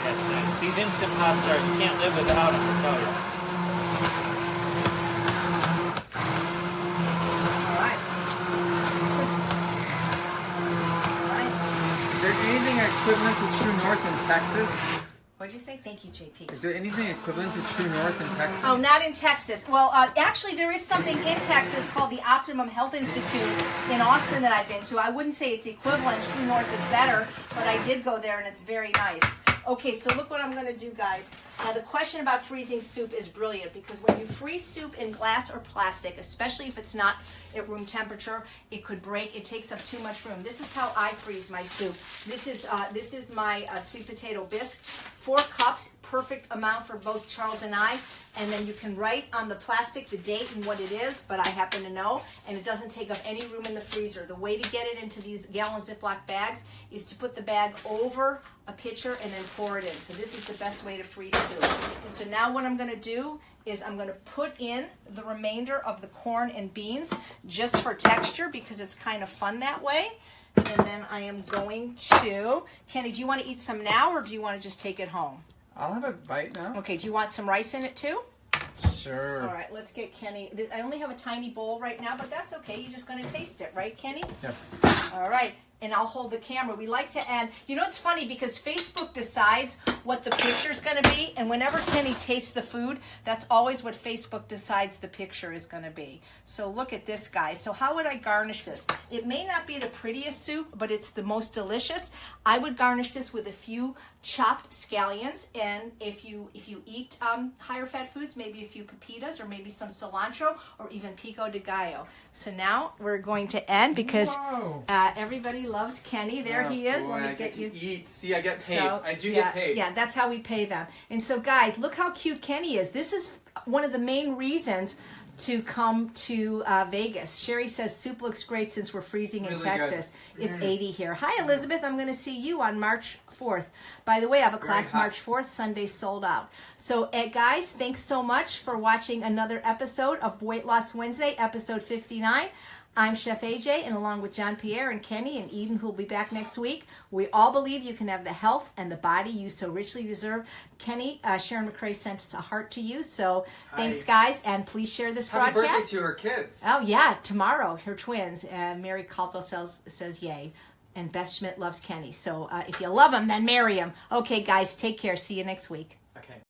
That's nice. These Instant Pots are, you can't live without them, I tell you. Is there anything equivalent to True North in Texas? What'd you say? Thank you, JP. Is there anything equivalent to True North in Texas? Oh, not in Texas. Well, actually, there is something in Texas called the Optimum Health Institute in Austin that I've been to. I wouldn't say it's equivalent. True North is better, but I did go there, and it's very nice. Okay, so look what I'm going to do, guys. Now, the question about freezing soup is brilliant, because when you freeze soup in glass or plastic, especially if it's not at room temperature, it could break. It takes up too much room. This is how I freeze my soup. This is my sweet potato bisque. 4 cups, perfect amount for both Charles and I. And then you can write on the plastic the date and what it is, but I happen to know, and it doesn't take up any room in the freezer. The way to get it into these gallon Ziploc bags is to put the bag over a pitcher and then pour it in. So this is the best way to freeze soup. And so now what I'm going to do is I'm going to put in the remainder of the corn and beans just for texture, because it's kind of fun that way. And then I am going to, Kenny, do you want to eat some now or do you want to just take it home? I'll have a bite now. Okay, do you want some rice in it too? Sure. All right, let's get Kenny. I only have a tiny bowl right now, but that's okay. You're just going to taste it, right, Kenny? Yes. All right, and I'll hold the camera. We like to end. You know, it's funny because Facebook decides what the picture's going to be, and whenever Kenny tastes the food, that's always what Facebook decides the picture is going to be. So look at this, guys. So how would I garnish this? It may not be the prettiest soup, but it's the most delicious. I would garnish this with a few chopped scallions, and if you eat higher fat foods, maybe a few pepitas or maybe some cilantro or even pico de gallo. So now we're going to end because everybody loves Kenny. There he is. Boy, Let me I get you. to eat. See, I get paid. So, I do get paid. Yeah, that's how we pay them. And so, guys, look how cute Kenny is. This is one of the main reasons to come to Vegas. Sherry says soup looks great since we're freezing in Really Texas. good. It's 80 here. Hi, Elizabeth. I'm going to see you on March 4th. By the way, I have a class hot. March 4th. Sunday sold out. So, guys, thanks so much for watching another episode of Weight Loss Wednesday, episode 59. I'm Chef AJ, and along with John Pierre and Kenny and Eden, who will be back next week, we all believe you can have the health and the body you so richly deserve. Kenny, Sharon McCrae sent us a heart to you, so thanks, guys, and please share this Happy broadcast. birthday to her kids. Oh, yeah, tomorrow, her twins. Mary Caldwell says yay, and Beth Schmidt loves Kenny. So if you love him, then marry him. Okay, guys, take care. See you next week. Okay.